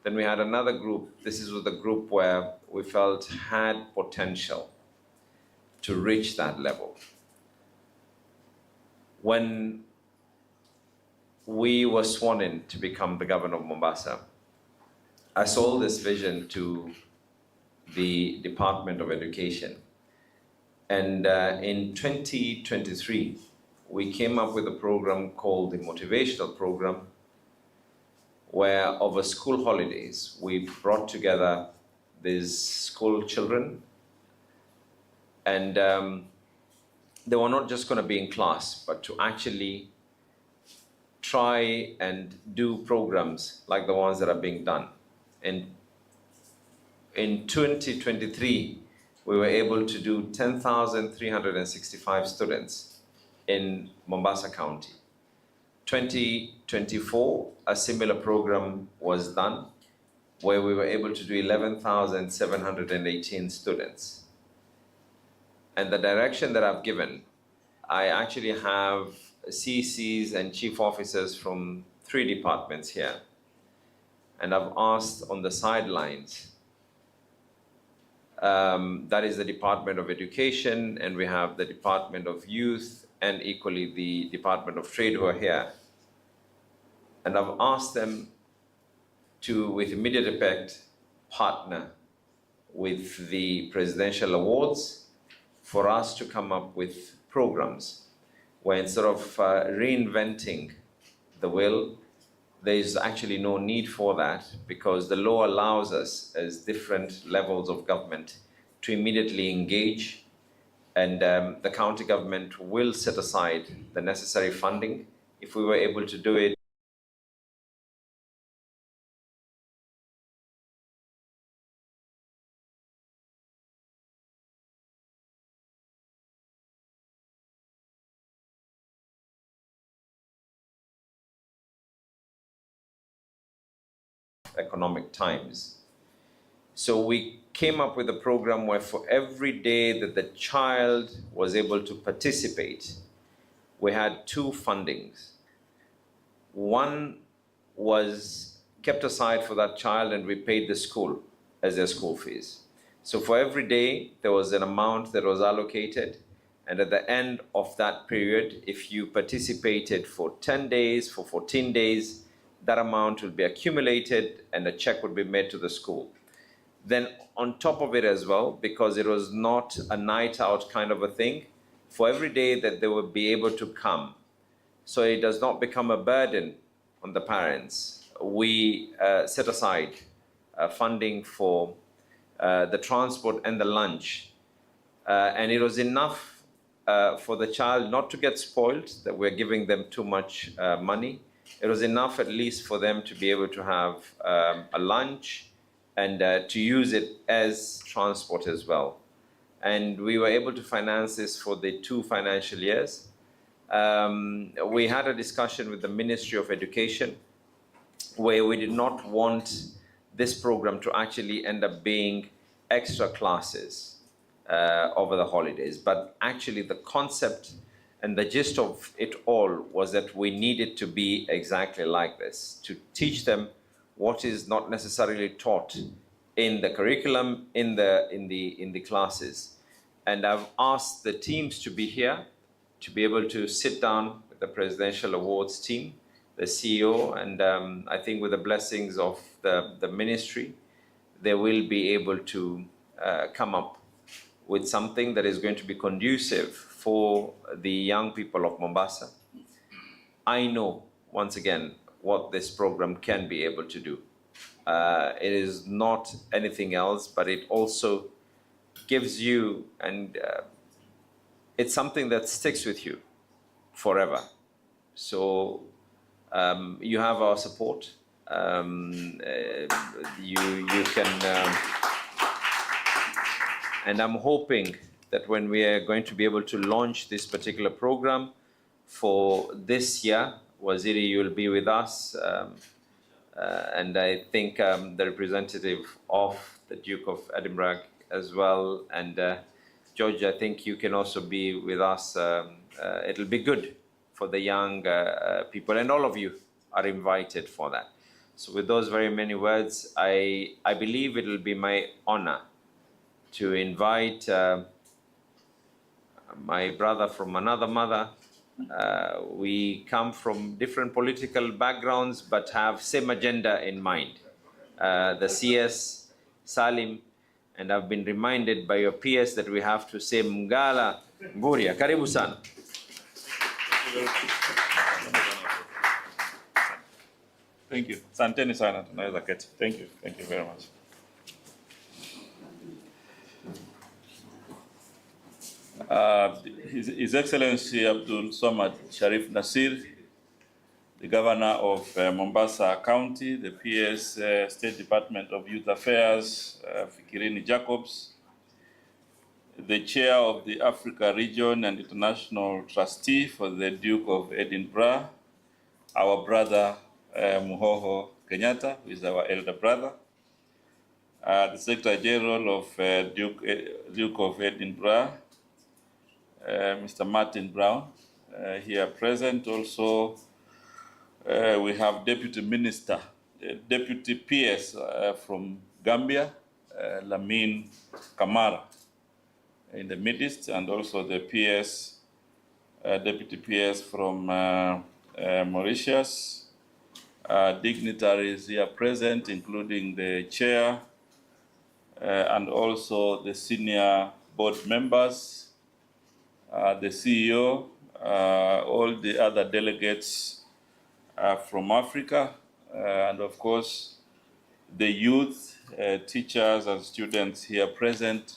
Then we had another group. This was the group where we felt had potential to reach that level. When we were sworn in to become the governor of Mombasa, I sold this vision to the Department of Education. And in 2023, we came up with a program called the Motivational Program, where over school holidays, we brought together these school children And they were not just going to be in class, but to actually try and do programs like the ones that are being done. And in 2023, we were able to do 10,365 students in Mombasa County. 2024, a similar program was done where we were able to do 11,718 students. And the direction that I've given, I actually have CCs and chief officers from 3 departments here. And I've asked on the sidelines, that is the Department of Education, and we have the Department of Youth, and equally the Department of Trade who are here. And I've asked them to, with immediate effect, partner with the presidential awards for us to come up with programs where instead of reinventing the wheel, there is actually no need for that, because the law allows us as different levels of government to immediately engage, and the county government will set aside the necessary funding if we were able to do it. Economic times. So we came up with a program where for every day that the child was able to participate, we had 2 fundings. One was kept aside for that child and we paid the school as their school fees. So for every day, there was an amount that was allocated, and at the end of that period, if you participated for 10 days, for 14 days, that amount will be accumulated and a check would be made to the school. Then on top of it as well, because it was not a night out kind of a thing, for every day that they would be able to come, so it does not become a burden on the parents, we set aside funding for the transport and the lunch. And it was enough for the child not to get spoiled, that we're giving them too much money. It was enough at least for them to be able to have a lunch and to use it as transport as well. And we were able to finance this for the 2 financial years. We had a discussion with the Ministry of Education where we did not want this program to actually end up being extra classes over the holidays, but actually the concept and the gist of it all was that we needed to be exactly like this, to teach them what is not necessarily taught in the curriculum, in the classes. And I've asked the teams to be here, to be able to sit down with the Presidential Awards team, the CEO, and I think with the blessings of the ministry, they will be able to come up with something that is going to be conducive for the young people of Mombasa. I know, once again, what this program can be able to do. It is not anything else, but it also gives you, and it's something that sticks with you forever. So you have our support. You can, and I'm hoping that when we are going to be able to launch this particular program for this year, Waziri, you'll be with us. And I think the representative of the Duke of Edinburgh as well. And George, I think you can also be with us. It'll be good for the young people, and all of you are invited for that. So with those very many words, I believe it'll be my honor to invite my brother from another mother. We come from different political backgrounds, but have same agenda in mind. The CS, Salim, and I've been reminded by your PS that we have to say Mgala Mburia. Karibu sana. Thank you. Santeni sana, tunaweza keti. Thank you. Thank you very much. His Excellency Abdul Samad Sharif Nasir, the Governor of Mombasa County, the PS State Department of Youth Affairs, Fikirini Jacobs, the Chair of the Africa Region and International Trustee for the Duke of Edinburgh, our brother Muhoho Kenyatta, who is our elder brother, the Secretary General of Duke of Edinburgh, Mr. Martin Brown, here present. Also, we have Deputy Minister, Deputy PS from Gambia, Lamin Kamara, in the Middle East, and also the PS, Deputy PS from Mauritius. Dignitaries here present, including the Chair, and also the senior board members, the CEO, all the other delegates from Africa, and of course, the youth, teachers and students here present.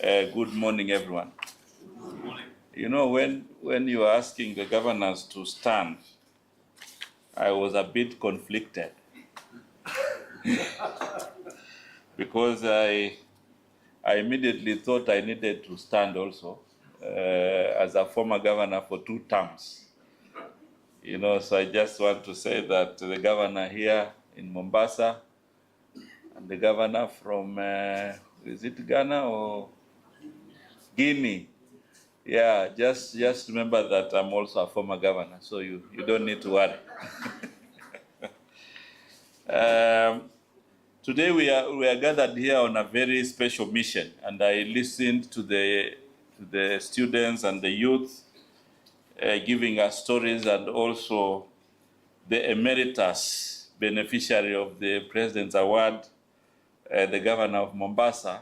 Good morning, everyone. Good morning. You know, when you are asking the governors to stand, I was a bit conflicted because I immediately thought I needed to stand also as a former governor for 2 terms. You know, so I just want to say that the governor here in Mombasa and the governor from, is it Ghana or Guinea? Yeah, just remember that I'm also a former governor, so you don't need to worry. Today we are gathered here on a very special mission, and I listened to the students and the youth giving us stories, and also the emeritus beneficiary of the President's Award, the governor of Mombasa.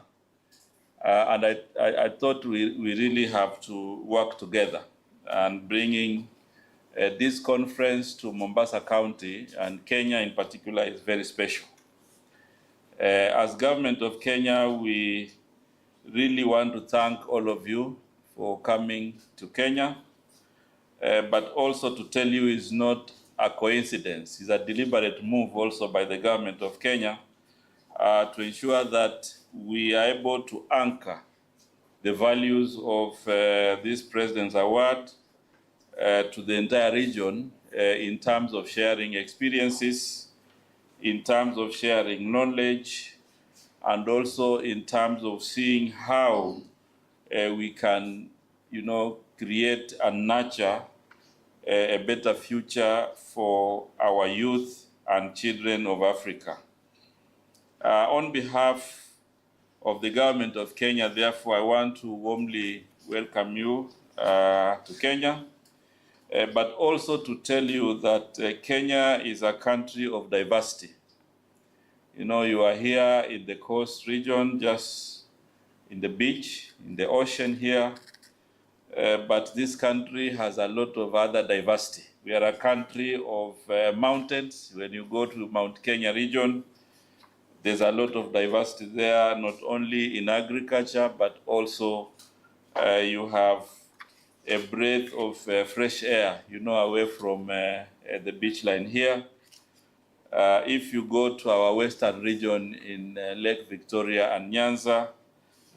And I thought we really have to work together, and bringing this conference to Mombasa County and Kenya in particular is very special. As government of Kenya, we really want to thank all of you for coming to Kenya, but also to tell you it's not a coincidence. It's a deliberate move also by the government of Kenya to ensure that we are able to anchor the values of this President's Award to the entire region in terms of sharing experiences, in terms of sharing knowledge, and also in terms of seeing how we can, create and nurture a better future for our youth and children of Africa. On behalf of the government of Kenya, therefore, I want to warmly welcome you to Kenya, but also to tell you that Kenya is a country of diversity. You know, you are here in the coast region, just in the beach, in the ocean here, but this country has a lot of other diversity. We are a country of mountains. When you go to Mount Kenya region, there's a lot of diversity there, not only in agriculture, but also you have a breath of fresh air, away from the beach line here. If you go to our western region in Lake Victoria and Nyanza,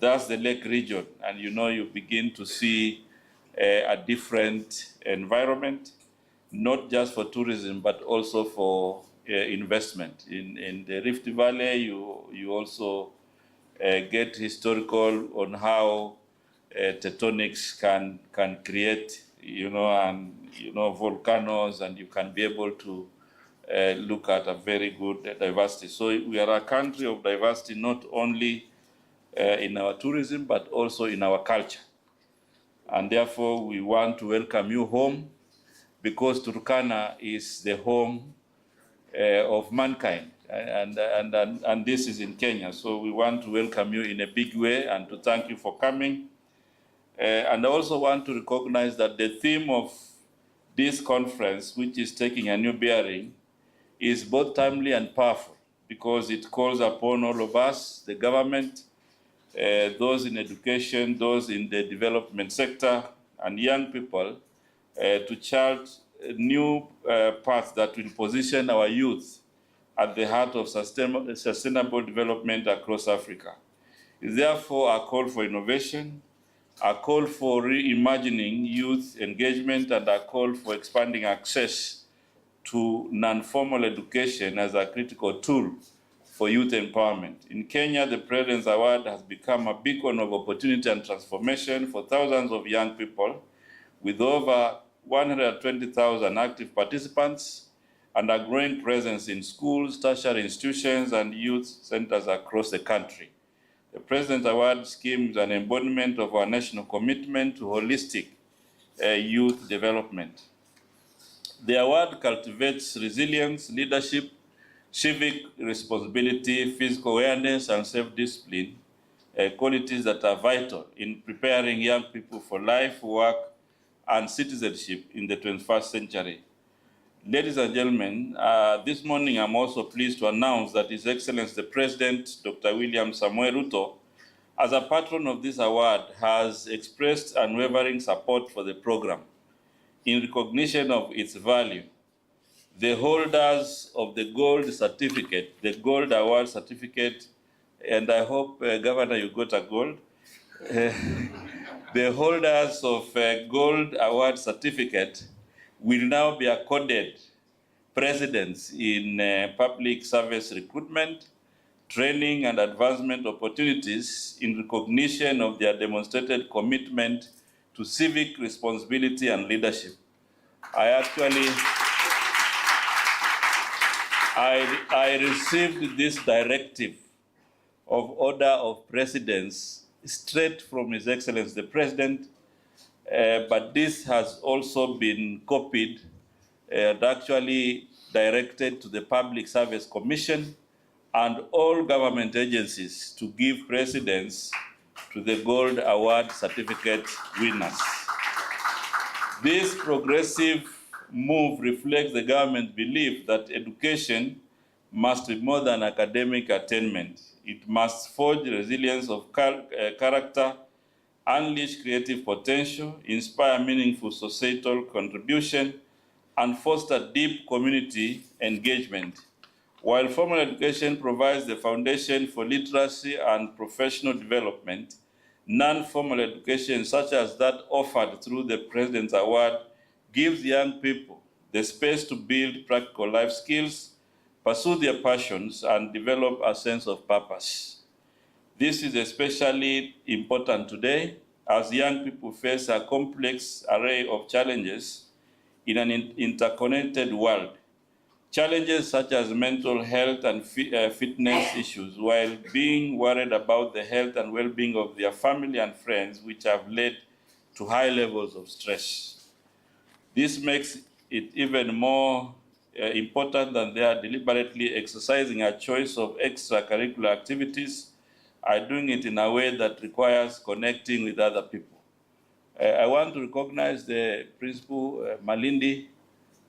that's the lake region, and you begin to see a different environment, not just for tourism, but also for investment. In the Rift Valley, you also get historical on how tectonics can create, volcanoes, and you can be able to look at a very good diversity. So we are a country of diversity, not only in our tourism, but also in our culture. And therefore, we want to welcome you home, because Turkana is the home of mankind, and this is in Kenya. So we want to welcome you in a big way and to thank you for coming. And I also want to recognize that the theme of this conference, which is taking a new bearing, is both timely and powerful, because it calls upon all of us, the government, those in education, those in the development sector, and young people to chart new paths that will position our youth at the heart of sustainable development across Africa. It is therefore a call for innovation, a call for reimagining youth engagement, and a call for expanding access to non-formal education as a critical tool for youth empowerment. In Kenya, the President's Award has become a beacon of opportunity and transformation for thousands of young people, with over 120,000 active participants and a growing presence in schools, tertiary institutions, and youth centers across the country. The President's Award scheme is an embodiment of our national commitment to holistic youth development. The award cultivates resilience, leadership, civic responsibility, physical awareness, and self-discipline, qualities that are vital in preparing young people for life, work, and citizenship in the 21st century. Ladies and gentlemen, this morning I'm also pleased to announce that His Excellency the President, Dr. William Samoei Ruto, as a patron of this award, has expressed unwavering support for the program. In recognition of its value, the holders of the gold certificate, the gold award certificate, and I hope, Governor, you got a gold. The holders of gold award certificate will now be accorded precedence in public service recruitment, training, and advancement opportunities in recognition of their demonstrated commitment to civic responsibility and leadership. I received this directive of order of precedence straight from His Excellency the President, but this has also been copied and actually directed to the Public Service Commission and all government agencies to give precedence to the Gold Award certificate winners. This progressive move reflects the government's belief that education must be more than academic attainment. It must forge resilience of character, unleash creative potential, inspire meaningful societal contribution, and foster deep community engagement. While formal education provides the foundation for literacy and professional development, non-formal education, such as that offered through the President's Award, gives young people the space to build practical life skills, pursue their passions, and develop a sense of purpose. This is especially important today as young people face a complex array of challenges in an interconnected world. Challenges such as mental health and fitness issues, while being worried about the health and well-being of their family and friends, which have led to high levels of stress. This makes it even more important that they are deliberately exercising a choice of extracurricular activities, are doing it in a way that requires connecting with other people. I want to recognize the Principal Malindi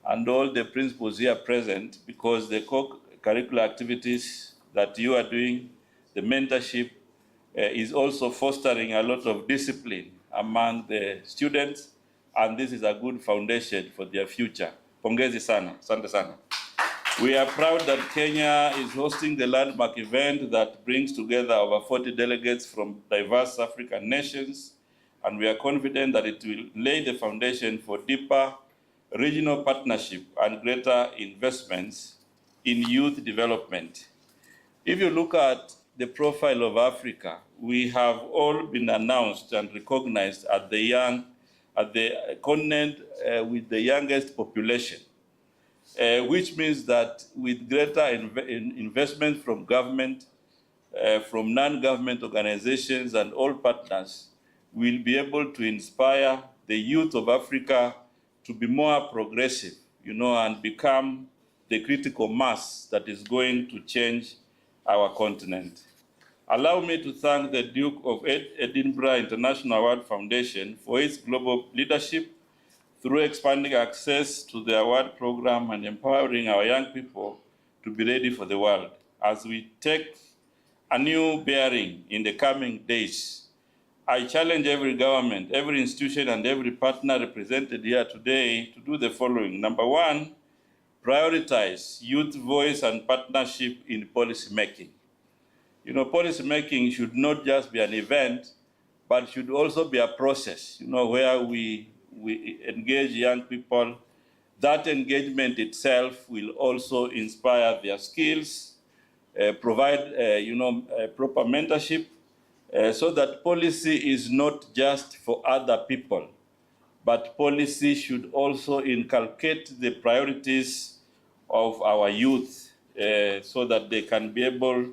and all the principals here present, because the co-curricular activities that you are doing, the mentorship, is also fostering a lot of discipline among the students, and this is a good foundation for their future. Pongezi sana, asante sana. We are proud that Kenya is hosting the landmark event that brings together over 40 delegates from diverse African nations, and we are confident that it will lay the foundation for deeper regional partnership and greater investments in youth development. If you look at the profile of Africa, we have all been announced and recognized at the continent with the youngest population, which means that with greater investment from government, from non-government organizations and all partners, we'll be able to inspire the youth of Africa to be more progressive, and become the critical mass that is going to change our continent. Allow me to thank the Duke of Edinburgh International Award Foundation for its global leadership through expanding access to the award program and empowering our young people to be ready for the world. As we take a new bearing in the coming days. I challenge every government, every institution, and every partner represented here today to do the following. Number one, prioritize youth voice and partnership in policy making. You know, policy making should not just be an event, but should also be a process, where we engage young people. That engagement itself will also inspire their skills, provide, proper mentorship, so that policy is not just for other people, but policy should also inculcate the priorities of our youth, so that they can be able,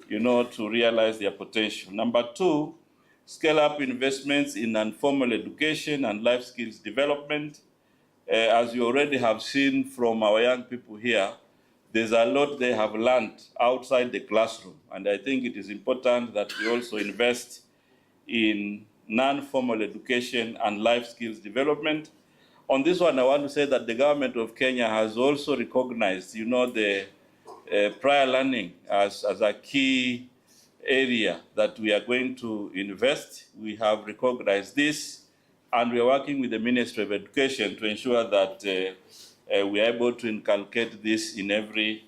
to realize their potential. Number two, scale up investments in informal education and life skills development. As you already have seen from our young people here, there's a lot they have learned outside the classroom. And I think it is important that we also invest in non-formal education and life skills development. On this one, I want to say that the government of Kenya has also recognized, the prior learning as a key area that we are going to invest. We have recognized this, and we are working with the Ministry of Education to ensure that we are able to inculcate this in every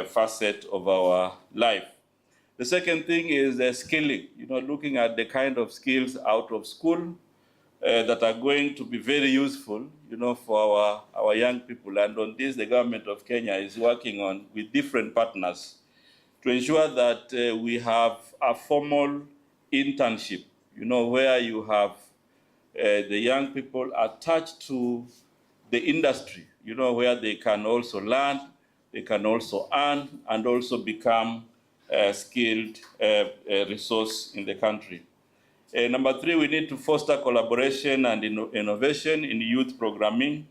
facet of our life. The second thing is skilling, looking at the kind of skills out of school that are going to be very useful, for our young people. And on this, the government of Kenya is working on with different partners to ensure that we have a formal internship, where you have the young people attached to the industry, where they can also learn, they can also earn, and also become a skilled resource in the country. Number three, we need to foster collaboration and innovation in youth programming.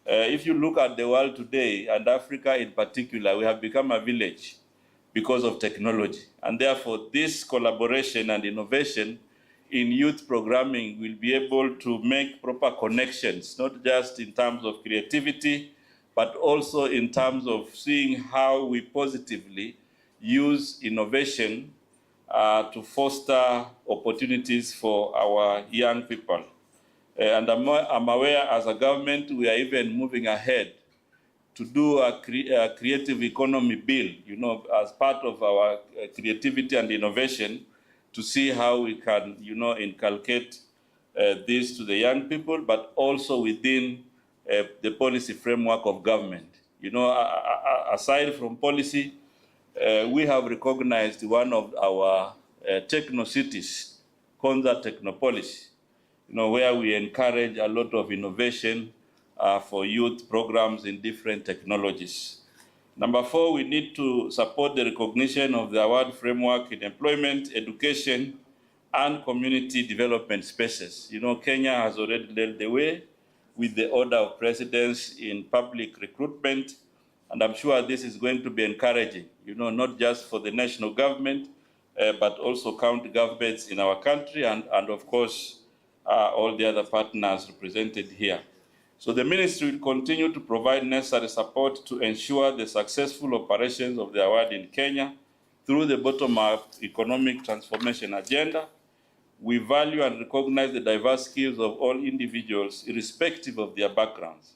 If you look at the world today, and Africa in particular, we have become a village because of technology. And therefore, this collaboration and innovation in youth programming will be able to make proper connections, not just in terms of creativity, but also in terms of seeing how we positively use innovation to foster opportunities for our young people. And I'm aware as a government, we are even moving ahead to do a creative economy bill, as part of our creativity and innovation, to see how we can, inculcate this to the young people, but also within the policy framework of government. Aside from policy, we have recognized one of our techno cities, Konza Technopolis, where we encourage a lot of innovation for youth programs in different technologies. Number four, we need to support the recognition of the award framework in employment, education, and community development spaces. Kenya has already led the way with the order of precedence in public recruitment, and I'm sure this is going to be encouraging, not just for the national government, but also county governments in our country, and of course, all the other partners represented here. So the ministry will continue to provide necessary support to ensure the successful operations of the award in Kenya through the bottom-up economic transformation agenda. We value and recognize the diverse skills of all individuals, irrespective of their backgrounds.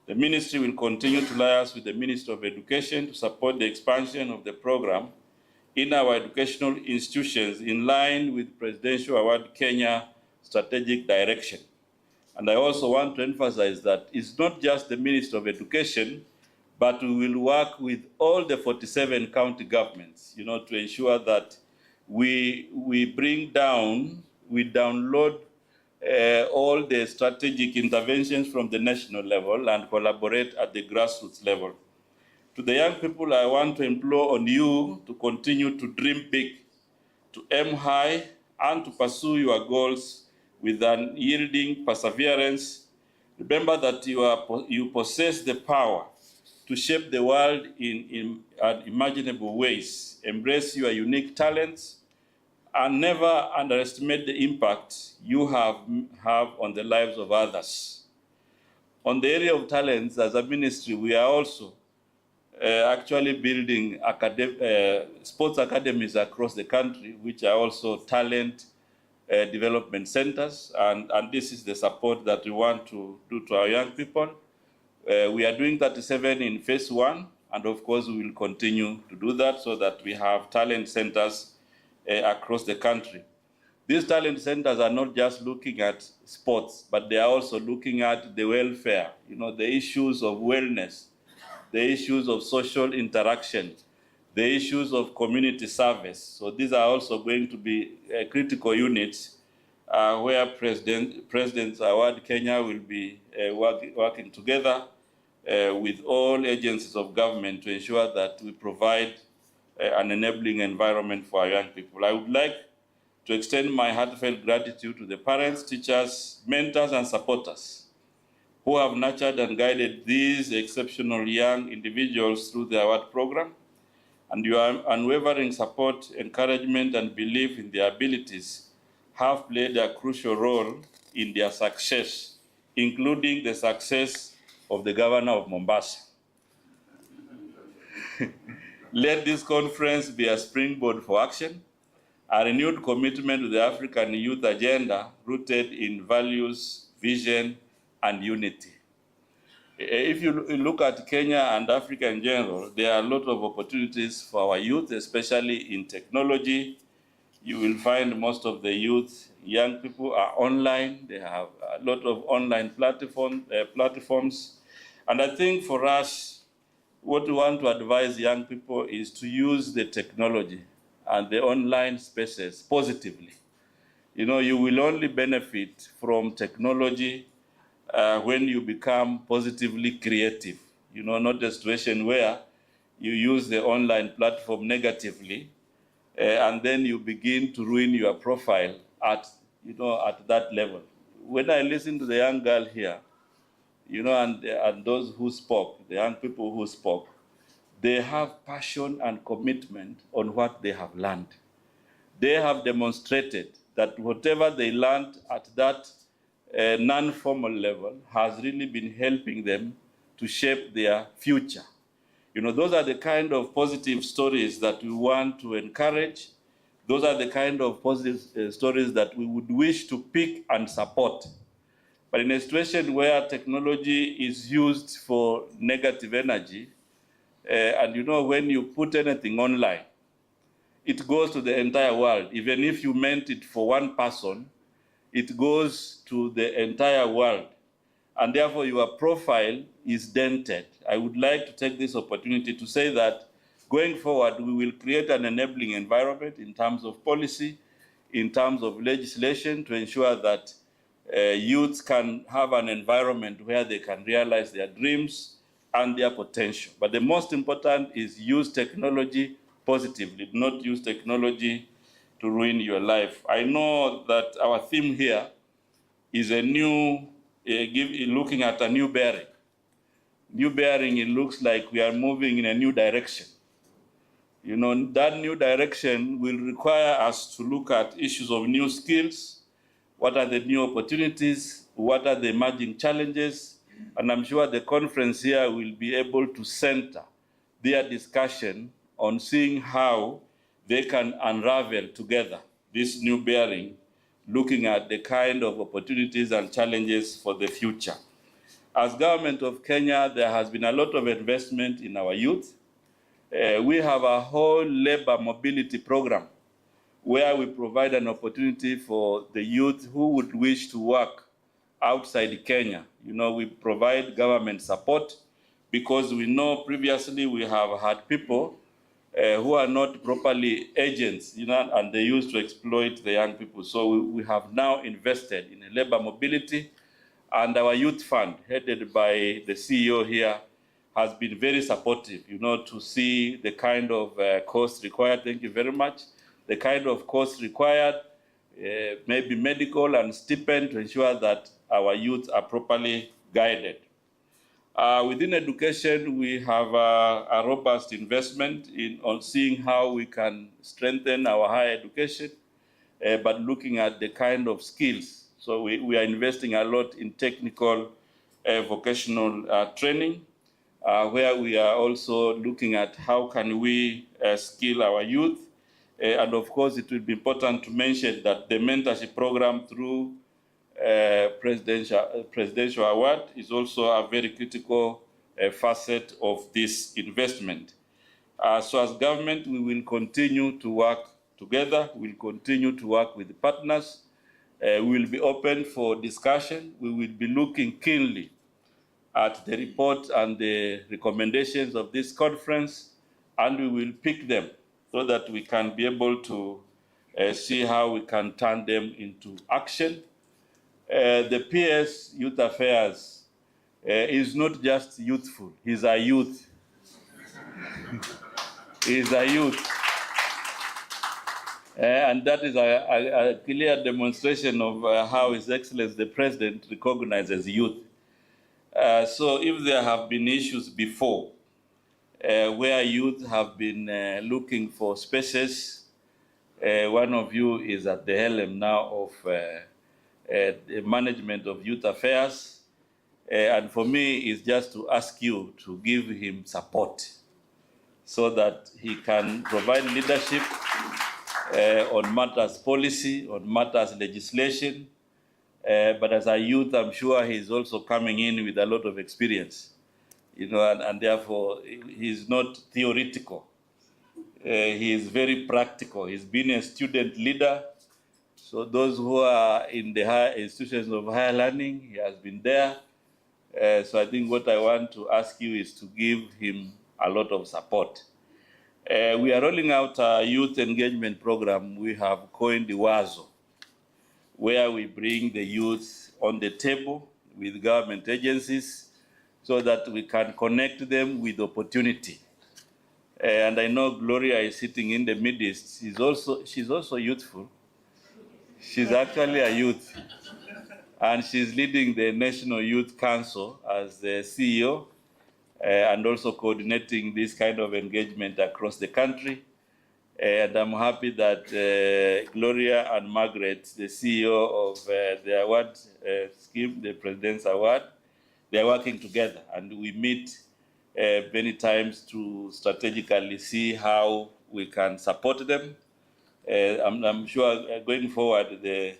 The ministry will continue to liaise with the Ministry of Education to support the expansion of the program in our educational institutions in line with Presidential Award Kenya strategic direction. And I also want to emphasize that it's not just the Ministry of Education, but we will work with all the 47 county governments, to ensure that we download all the strategic interventions from the national level and collaborate at the grassroots level. To the young people, I want to implore on you to continue to dream big, to aim high, and to pursue your goals with unyielding perseverance. Remember that you possess the power to shape the world in unimaginable ways. Embrace your unique talents and never underestimate the impact you have on the lives of others. On the area of talents, as a ministry, we are also actually building sports academies across the country, which are also talent development centers, and this is the support that we want to do to our young people. We are doing 37 in phase 1, and of course we will continue to do that so that we have talent centers across the country. These talent centers are not just looking at sports, but they are also looking at the welfare, the issues of wellness, the issues of social interaction, the issues of community service. So these are also going to be critical units where President's Award Kenya will be working together with all agencies of government to ensure that we provide an enabling environment for our young people. I would like to extend my heartfelt gratitude to the parents, teachers, mentors, and supporters who have nurtured and guided these exceptional young individuals through the award program. And your unwavering support, encouragement, and belief in their abilities have played a crucial role in their success, including the success of the governor of Mombasa. Let this conference be a springboard for action, a renewed commitment to the African youth agenda rooted in values, vision, and unity. If you look at Kenya and Africa in general, there are a lot of opportunities for our youth, especially in technology. You will find most of the youth, young people are online. They have a lot of online platforms. And I think for us, what we want to advise young people is to use the technology and the online spaces positively. You will only benefit from technology when you become positively creative. Not a situation where you use the online platform negatively and then you begin to ruin your profile at that level. When I listen to the young girl here, and those who spoke, the young people who spoke, they have passion and commitment on what they have learned. They have demonstrated that whatever they learned at that non-formal level has really been helping them to shape their future. Those are the kind of positive stories that we want to encourage. Those are the kind of positive stories that we would wish to pick and support. But in a situation where technology is used for negative energy, and when you put anything online, it goes to the entire world. Even if you meant it for one person, it goes to the entire world. And therefore, your profile is dented. I would like to take this opportunity to say that going forward, we will create an enabling environment in terms of policy, in terms of legislation, to ensure that youths can have an environment where they can realize their dreams and their potential. But the most important is use technology positively, not use technology to ruin your life. I know that our theme here is a new, looking at a new bearing. New bearing, it looks like we are moving in a new direction. That new direction will require us to look at issues of new skills. What are the new opportunities? What are the emerging challenges? And I'm sure the conference here will be able to center their discussion on seeing how they can unravel together this new bearing, looking at the kind of opportunities and challenges for the future. As government of Kenya, there has been a lot of investment in our youth. We have a whole labor mobility program where we provide an opportunity for the youth who would wish to work outside Kenya. We provide government support because we know previously we have had people who are not properly agents, and they used to exploit the young people. So we have now invested in a labor mobility, and our youth fund, headed by the CEO here, has been very supportive, to see the kind of cost required. Thank you very much. The kind of cost required, maybe medical and stipend, to ensure that our youth are properly guided. Within education, we have a robust investment on seeing how we can strengthen our higher education, but looking at the kind of skills. So we are investing a lot in technical vocational training. where we are also looking at how can we skill our youth. And of course, it will be important to mention that the mentorship program through presidential award is also a very critical facet of this investment. So as government, we will continue to work together. We'll continue to work with the partners. We will be open for discussion. We will be looking keenly at the report and the recommendations of this conference, and we will pick them so that we can be able to see how we can turn them into action. The PS Youth Affairs is not just youthful, he's a youth. He's a youth. And that is a clear demonstration of how His Excellency the President recognizes youth. So if there have been issues before where youth have been looking for spaces, one of you is at the helm now of the management of youth affairs. And for me, it's just to ask you to give him support so that he can provide leadership on matters policy, on matters legislation. But as a youth, I'm sure he's also coming in with a lot of experience, and therefore he's not theoretical. He is very practical. He's been a student leader. So those who are in the higher institutions of higher learning, he has been there. So I think what I want to ask you is to give him a lot of support. We are rolling out a youth engagement program we have coined the WAZO, where we bring the youth on the table with government agencies so that we can connect them with opportunity. And I know Gloria is sitting in the midst. She's also youthful. She's actually a youth. And she's leading the National Youth Council as the CEO and also coordinating this kind of engagement across the country. And I'm happy that Gloria and Margaret, the CEO of the award scheme, the President's Award, they are working together. And we meet many times to strategically see how we can support them. I'm sure going forward, the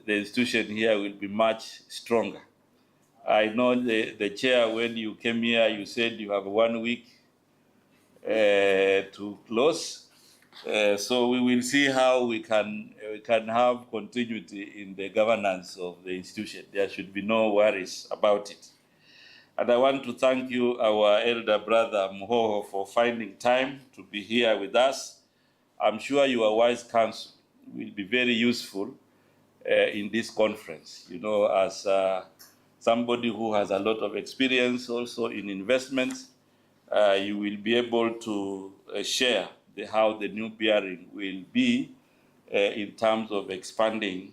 institution here will be much stronger. I know the chair, when you came here, you said you have 1 week to close. So we will see how we can have continuity in the governance of the institution. There should be no worries about it. And I want to thank you, our elder brother Muhoho, for finding time to be here with us. I'm sure your wise counsel will be very useful in this conference. As somebody who has a lot of experience also in investments, you will be able to share how the new bearing will be in terms of expanding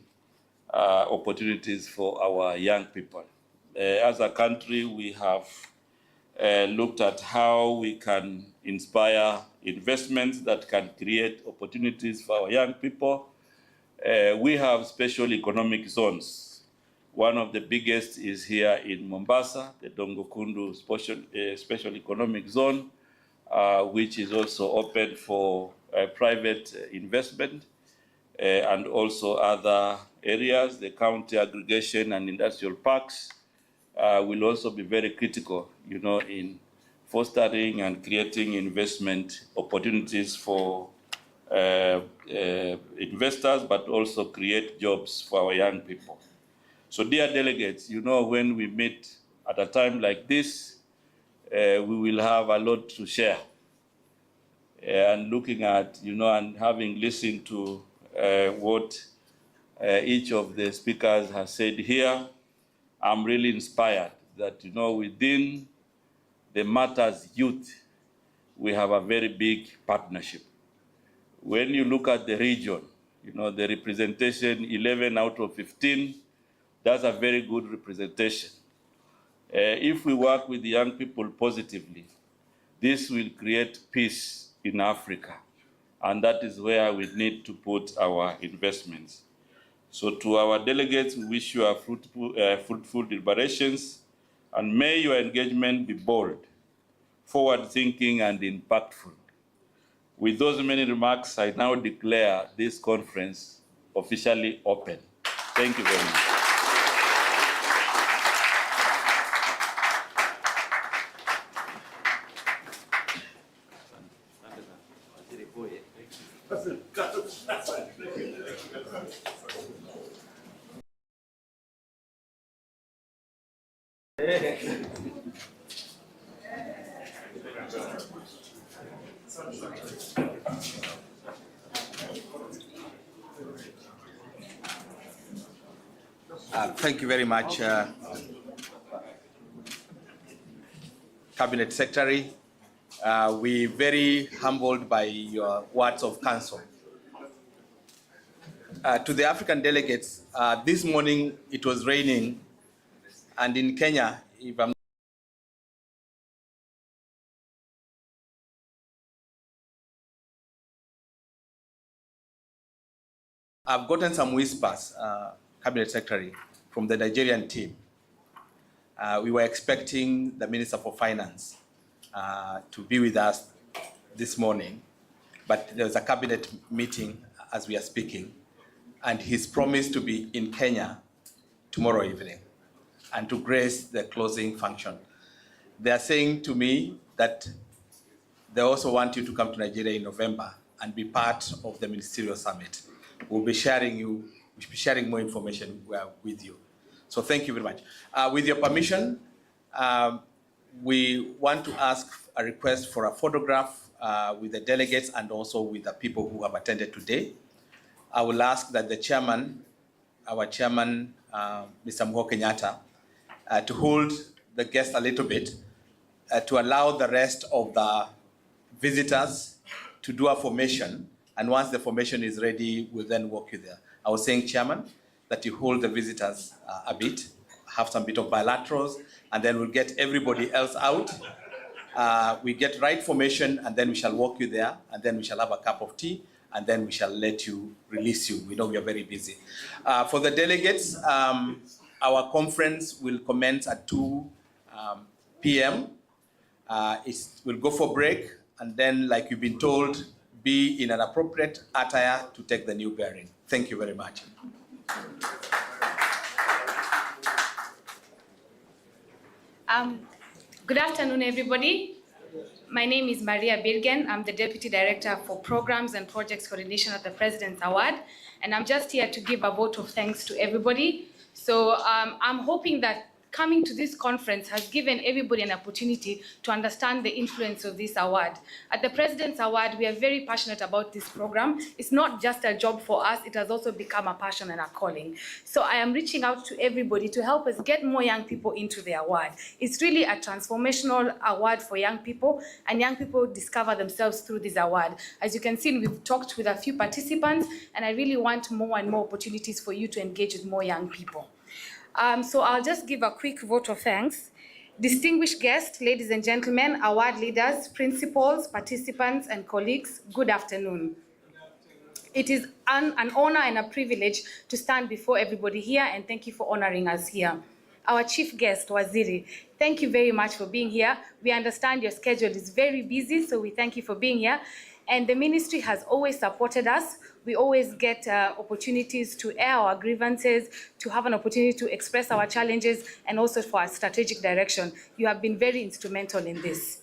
opportunities for our young people. As a country, we have looked at how we can inspire investments that can create opportunities for our young people. We have special economic zones. One of the biggest is here in Mombasa, the Dongokundu Special Economic Zone, which is also open for private investment and also other areas. The county aggregation and industrial parks will also be very critical, in fostering and creating investment opportunities for investors, but also create jobs for our young people. So dear delegates, when we meet at a time like this, we will have a lot to share. And looking at, and having listened to what each of the speakers has said here, I'm really inspired that, within the matters youth, we have a very big partnership. When you look at the region, the representation 11 out of 15, that's a very good representation. If we work with the young people positively, this will create peace in Africa. And that is where we need to put our investments. So to our delegates, we wish you a fruitful deliberations, and may your engagement be bold forward-thinking, and impactful. With those many remarks, I now declare this conference officially open. Thank you very much. Thank you very much, Cabinet Secretary. We're very humbled by your words of counsel. To the African delegates, this morning it was raining, and in Kenya, if I'm I've gotten some whispers, Cabinet Secretary, from the Nigerian team. We were expecting the Minister for Finance to be with us this morning, but there was a cabinet meeting as we are speaking, and he's promised to be in Kenya tomorrow evening and to grace the closing function. They are saying to me that they also want you to come to Nigeria in November and be part of the ministerial summit. We'll be sharing more information with you. So thank you very much. With your permission, we want to ask a request for a photograph with the delegates and also with the people who have attended today. I will ask that the chairman, our chairman, Mr. Uhuru Kenyatta, to hold the guest a little bit to allow the rest of the visitors to do a formation. And once the formation is ready, we'll then walk you there. I was saying, Chairman, that you hold the visitors a bit, have some bit of bilaterals, and then we'll get everybody else out. We get right formation, and then we shall walk you there, and then we shall have a cup of tea, and then we shall release you. We know we are very busy. For the delegates, our conference will commence at 2 p.m. We'll go for break, and then, like you've been told, be in an appropriate attire to take the new bearing. Thank you very much. Good afternoon, everybody. My name is Maria Birgen. I'm the Deputy Director for Programs and Projects Coordination at the President's Award, and I'm just here to give a vote of thanks to everybody. So I'm hoping that coming to this conference has given everybody an opportunity to understand the influence of this award. At the President's Award, we are very passionate about this program. It's not just a job for us, it has also become a passion and a calling. So I am reaching out to everybody to help us get more young people into the award. It's really a transformational award for young people, and young people discover themselves through this award. As you can see, we've talked with a few participants, and I really want more and more opportunities for you to engage with more young people. So I'll just give a quick vote of thanks. Distinguished guests, ladies and gentlemen, award leaders, principals, participants, and colleagues, good afternoon. It is an honor and a privilege to stand before everybody here, and thank you for honoring us here. Our chief guest, Waziri, thank you very much for being here. We understand your schedule is very busy, so we thank you for being here. And the ministry has always supported us. We always get opportunities to air our grievances, to have an opportunity to express our challenges, and also for our strategic direction. You have been very instrumental in this.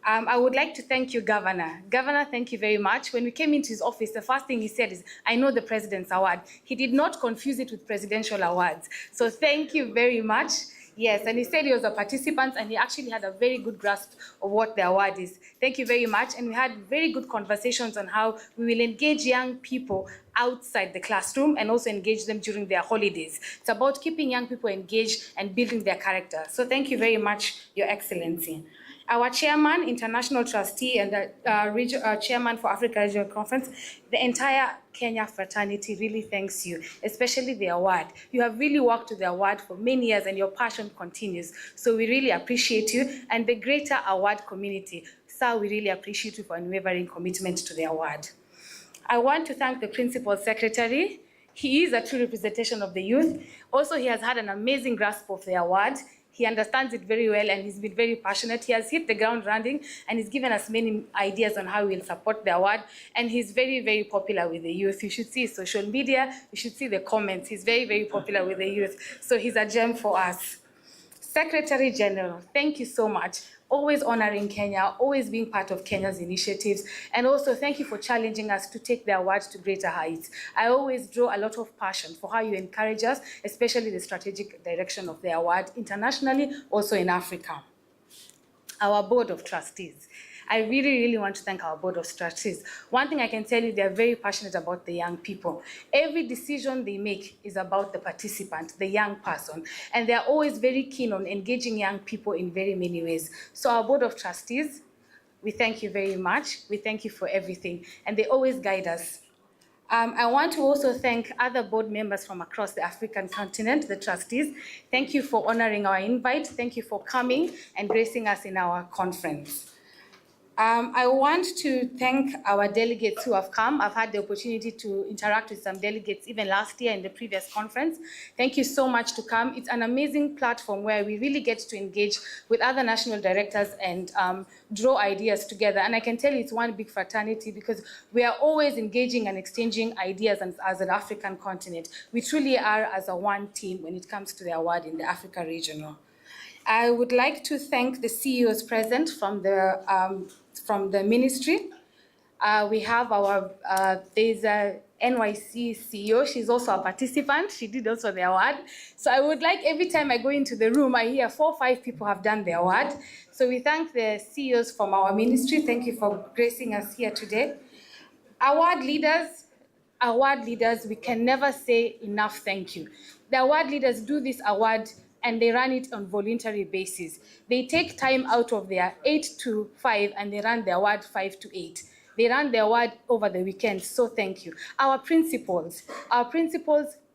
I would like to thank you, Governor. Governor, thank you very much. When we came into his office, the first thing he said is, I know the President's Award. He did not confuse it with presidential awards. So thank you very much. Yes, and he said he was a participant, and he actually had a very good grasp of what the award is. Thank you very much, and we had very good conversations on how we will engage young people outside the classroom and also engage them during their holidays. It's about keeping young people engaged and building their character. So thank you very much, Your Excellency. Our chairman, international trustee, and the chairman for Africa Regional Conference, the entire Kenya fraternity really thanks you, especially the award. You have really worked with the award for many years, and your passion continues. So we really appreciate you, and the greater award community. Sir, we really appreciate you for unwavering commitment to the award. I want to thank the Principal Secretary. He is a true representation of the youth. Also, he has had an amazing grasp of the award. He understands it very well and he's been very passionate. He has hit the ground running and he's given us many ideas on how we'll support the award. And he's very, very popular with the youth. You should see his social media. You should see the comments. He's very, very popular with the youth. So he's a gem for us. Secretary General, thank you so much. Always honoring Kenya, always being part of Kenya's initiatives, and also thank you for challenging us to take the award to greater heights. I always draw a lot of passion for how you encourage us, especially the strategic direction of the award internationally, also in Africa. Our Board of Trustees. I really, really want to thank our Board of Trustees. One thing I can tell you, they're very passionate about the young people. Every decision they make is about the participant, the young person, and they're always very keen on engaging young people in very many ways. So our Board of Trustees, we thank you very much. We thank you for everything, and they always guide us. I want to also thank other board members from across the African continent, the trustees. Thank you for honoring our invite. Thank you for coming and gracing us in our conference. I want to thank our delegates who have come. I've had the opportunity to interact with some delegates even last year in the previous conference. Thank you so much to come. It's an amazing platform where we really get to engage with other national directors and draw ideas together. And I can tell you it's one big fraternity because we are always engaging and exchanging ideas as an African continent. We truly are as a one team when it comes to the award in the Africa regional. I would like to thank the CEOs present from the ministry. We have our, there's a NYC CEO, she's also a participant, she did also the award. So I would like every time I go into the room, I hear 4 or 5 people have done the award. So we thank the CEOs from our ministry, thank you for gracing us here today. Award leaders, we can never say enough thank you. The award leaders do this award and they run it on voluntary basis. They take time out of their 8 to 5 and they run the award 5 to 8. They run the award over the weekend, so thank you. Our principals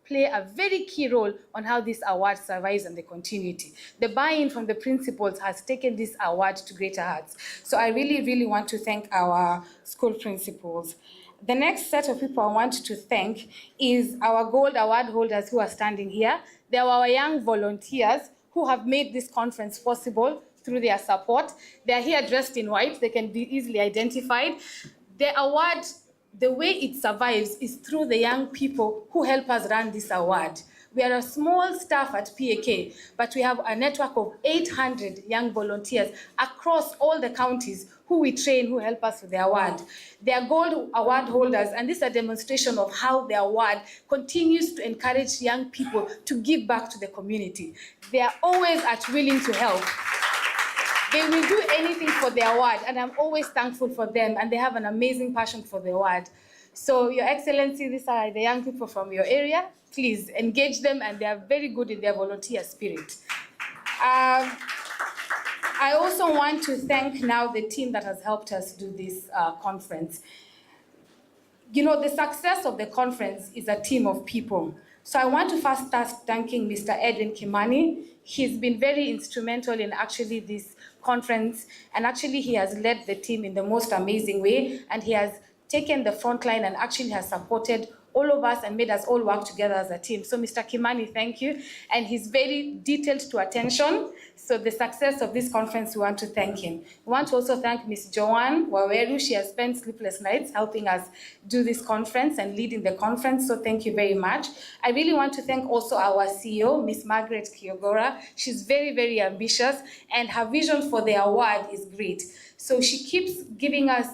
play a very key role on how this award survives and the continuity. The buy-in from the principals has taken this award to greater heights. So I really, really want to thank our school principals. The next set of people I want to thank is our gold award holders who are standing here. They are our young volunteers who have made this conference possible through their support. They are here dressed in white. They can be easily identified. The award, the way it survives is through the young people who help us run this award. We are a small staff at PAK, but we have a network of 800 young volunteers across all the counties who we train, who help us with the award. They are gold award holders, and this is a demonstration of how the award continues to encourage young people to give back to the community. They are always willing to help. They will do anything for the award, and I'm always thankful for them, and they have an amazing passion for the award. So, Your Excellency, these are the young people from your area. Please engage them, and they are very good in their volunteer spirit. I also want to thank now the team that has helped us do this conference. You know, the success of the conference is a team of people. So I want to first start thanking Mr. Edwin Kimani. He's been very instrumental in actually this conference, and actually he has led the team in the most amazing way, and he has taken the front line and actually has supported all of us and made us all work together as a team. So Mr. Kimani, thank you. And he's very detailed to attention. So the success of this conference, we want to thank him. We want to also thank Ms. Joanne Waweru. She has spent sleepless nights helping us do this conference and leading the conference. So thank you very much. I really want to thank also our CEO, Ms. Margaret Kiogora. She's very, very ambitious, and her vision for the award is great. So she keeps giving us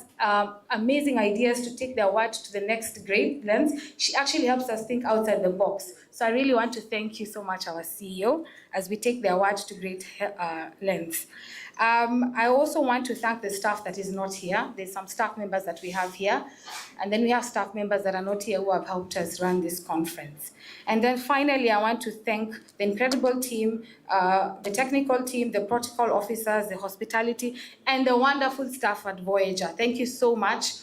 amazing ideas to take the award to the next great length. She actually helps us think outside the box. So I really want to thank you so much, our CEO, as we take the award to great lengths. I also want to thank the staff that is not here. There's some staff members that we have here, and then we have staff members that are not here who have helped us run this conference. And then finally, I want to thank the incredible team, the technical team, the protocol officers, the hospitality, and the wonderful staff at Voyager. Thank you so much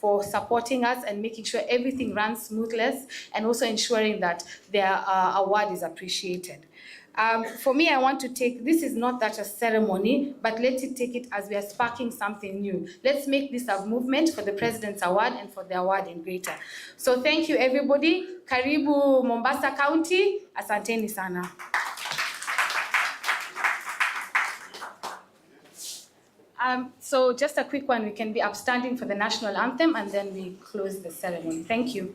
for supporting us and making sure everything runs smoothly, and also ensuring that their award is appreciated. For me, I want to take, this is not that a ceremony, but let's take it as we are sparking something new. Let's make this a movement for the President's Award and for the award in greater. So thank you, everybody. Karibu Mombasa County. Asanteni sana. So just a quick one, we can be upstanding for the national anthem and then we close the ceremony. Thank you.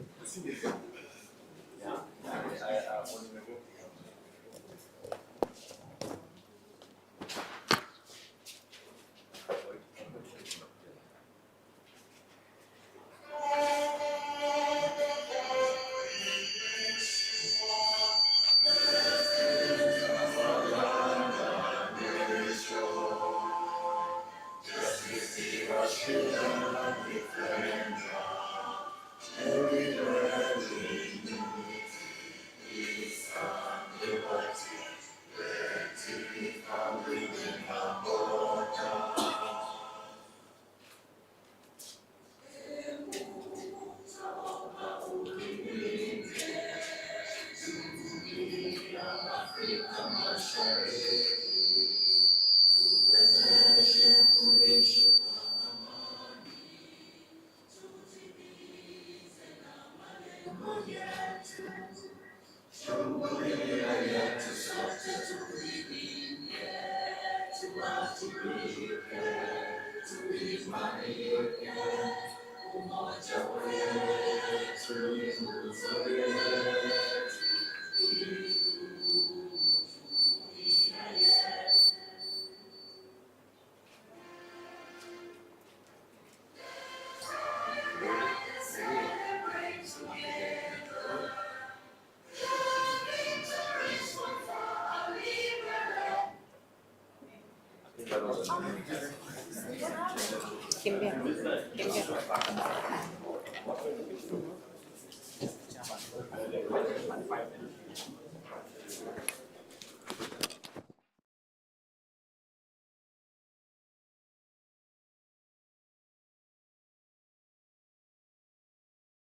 Kimbia.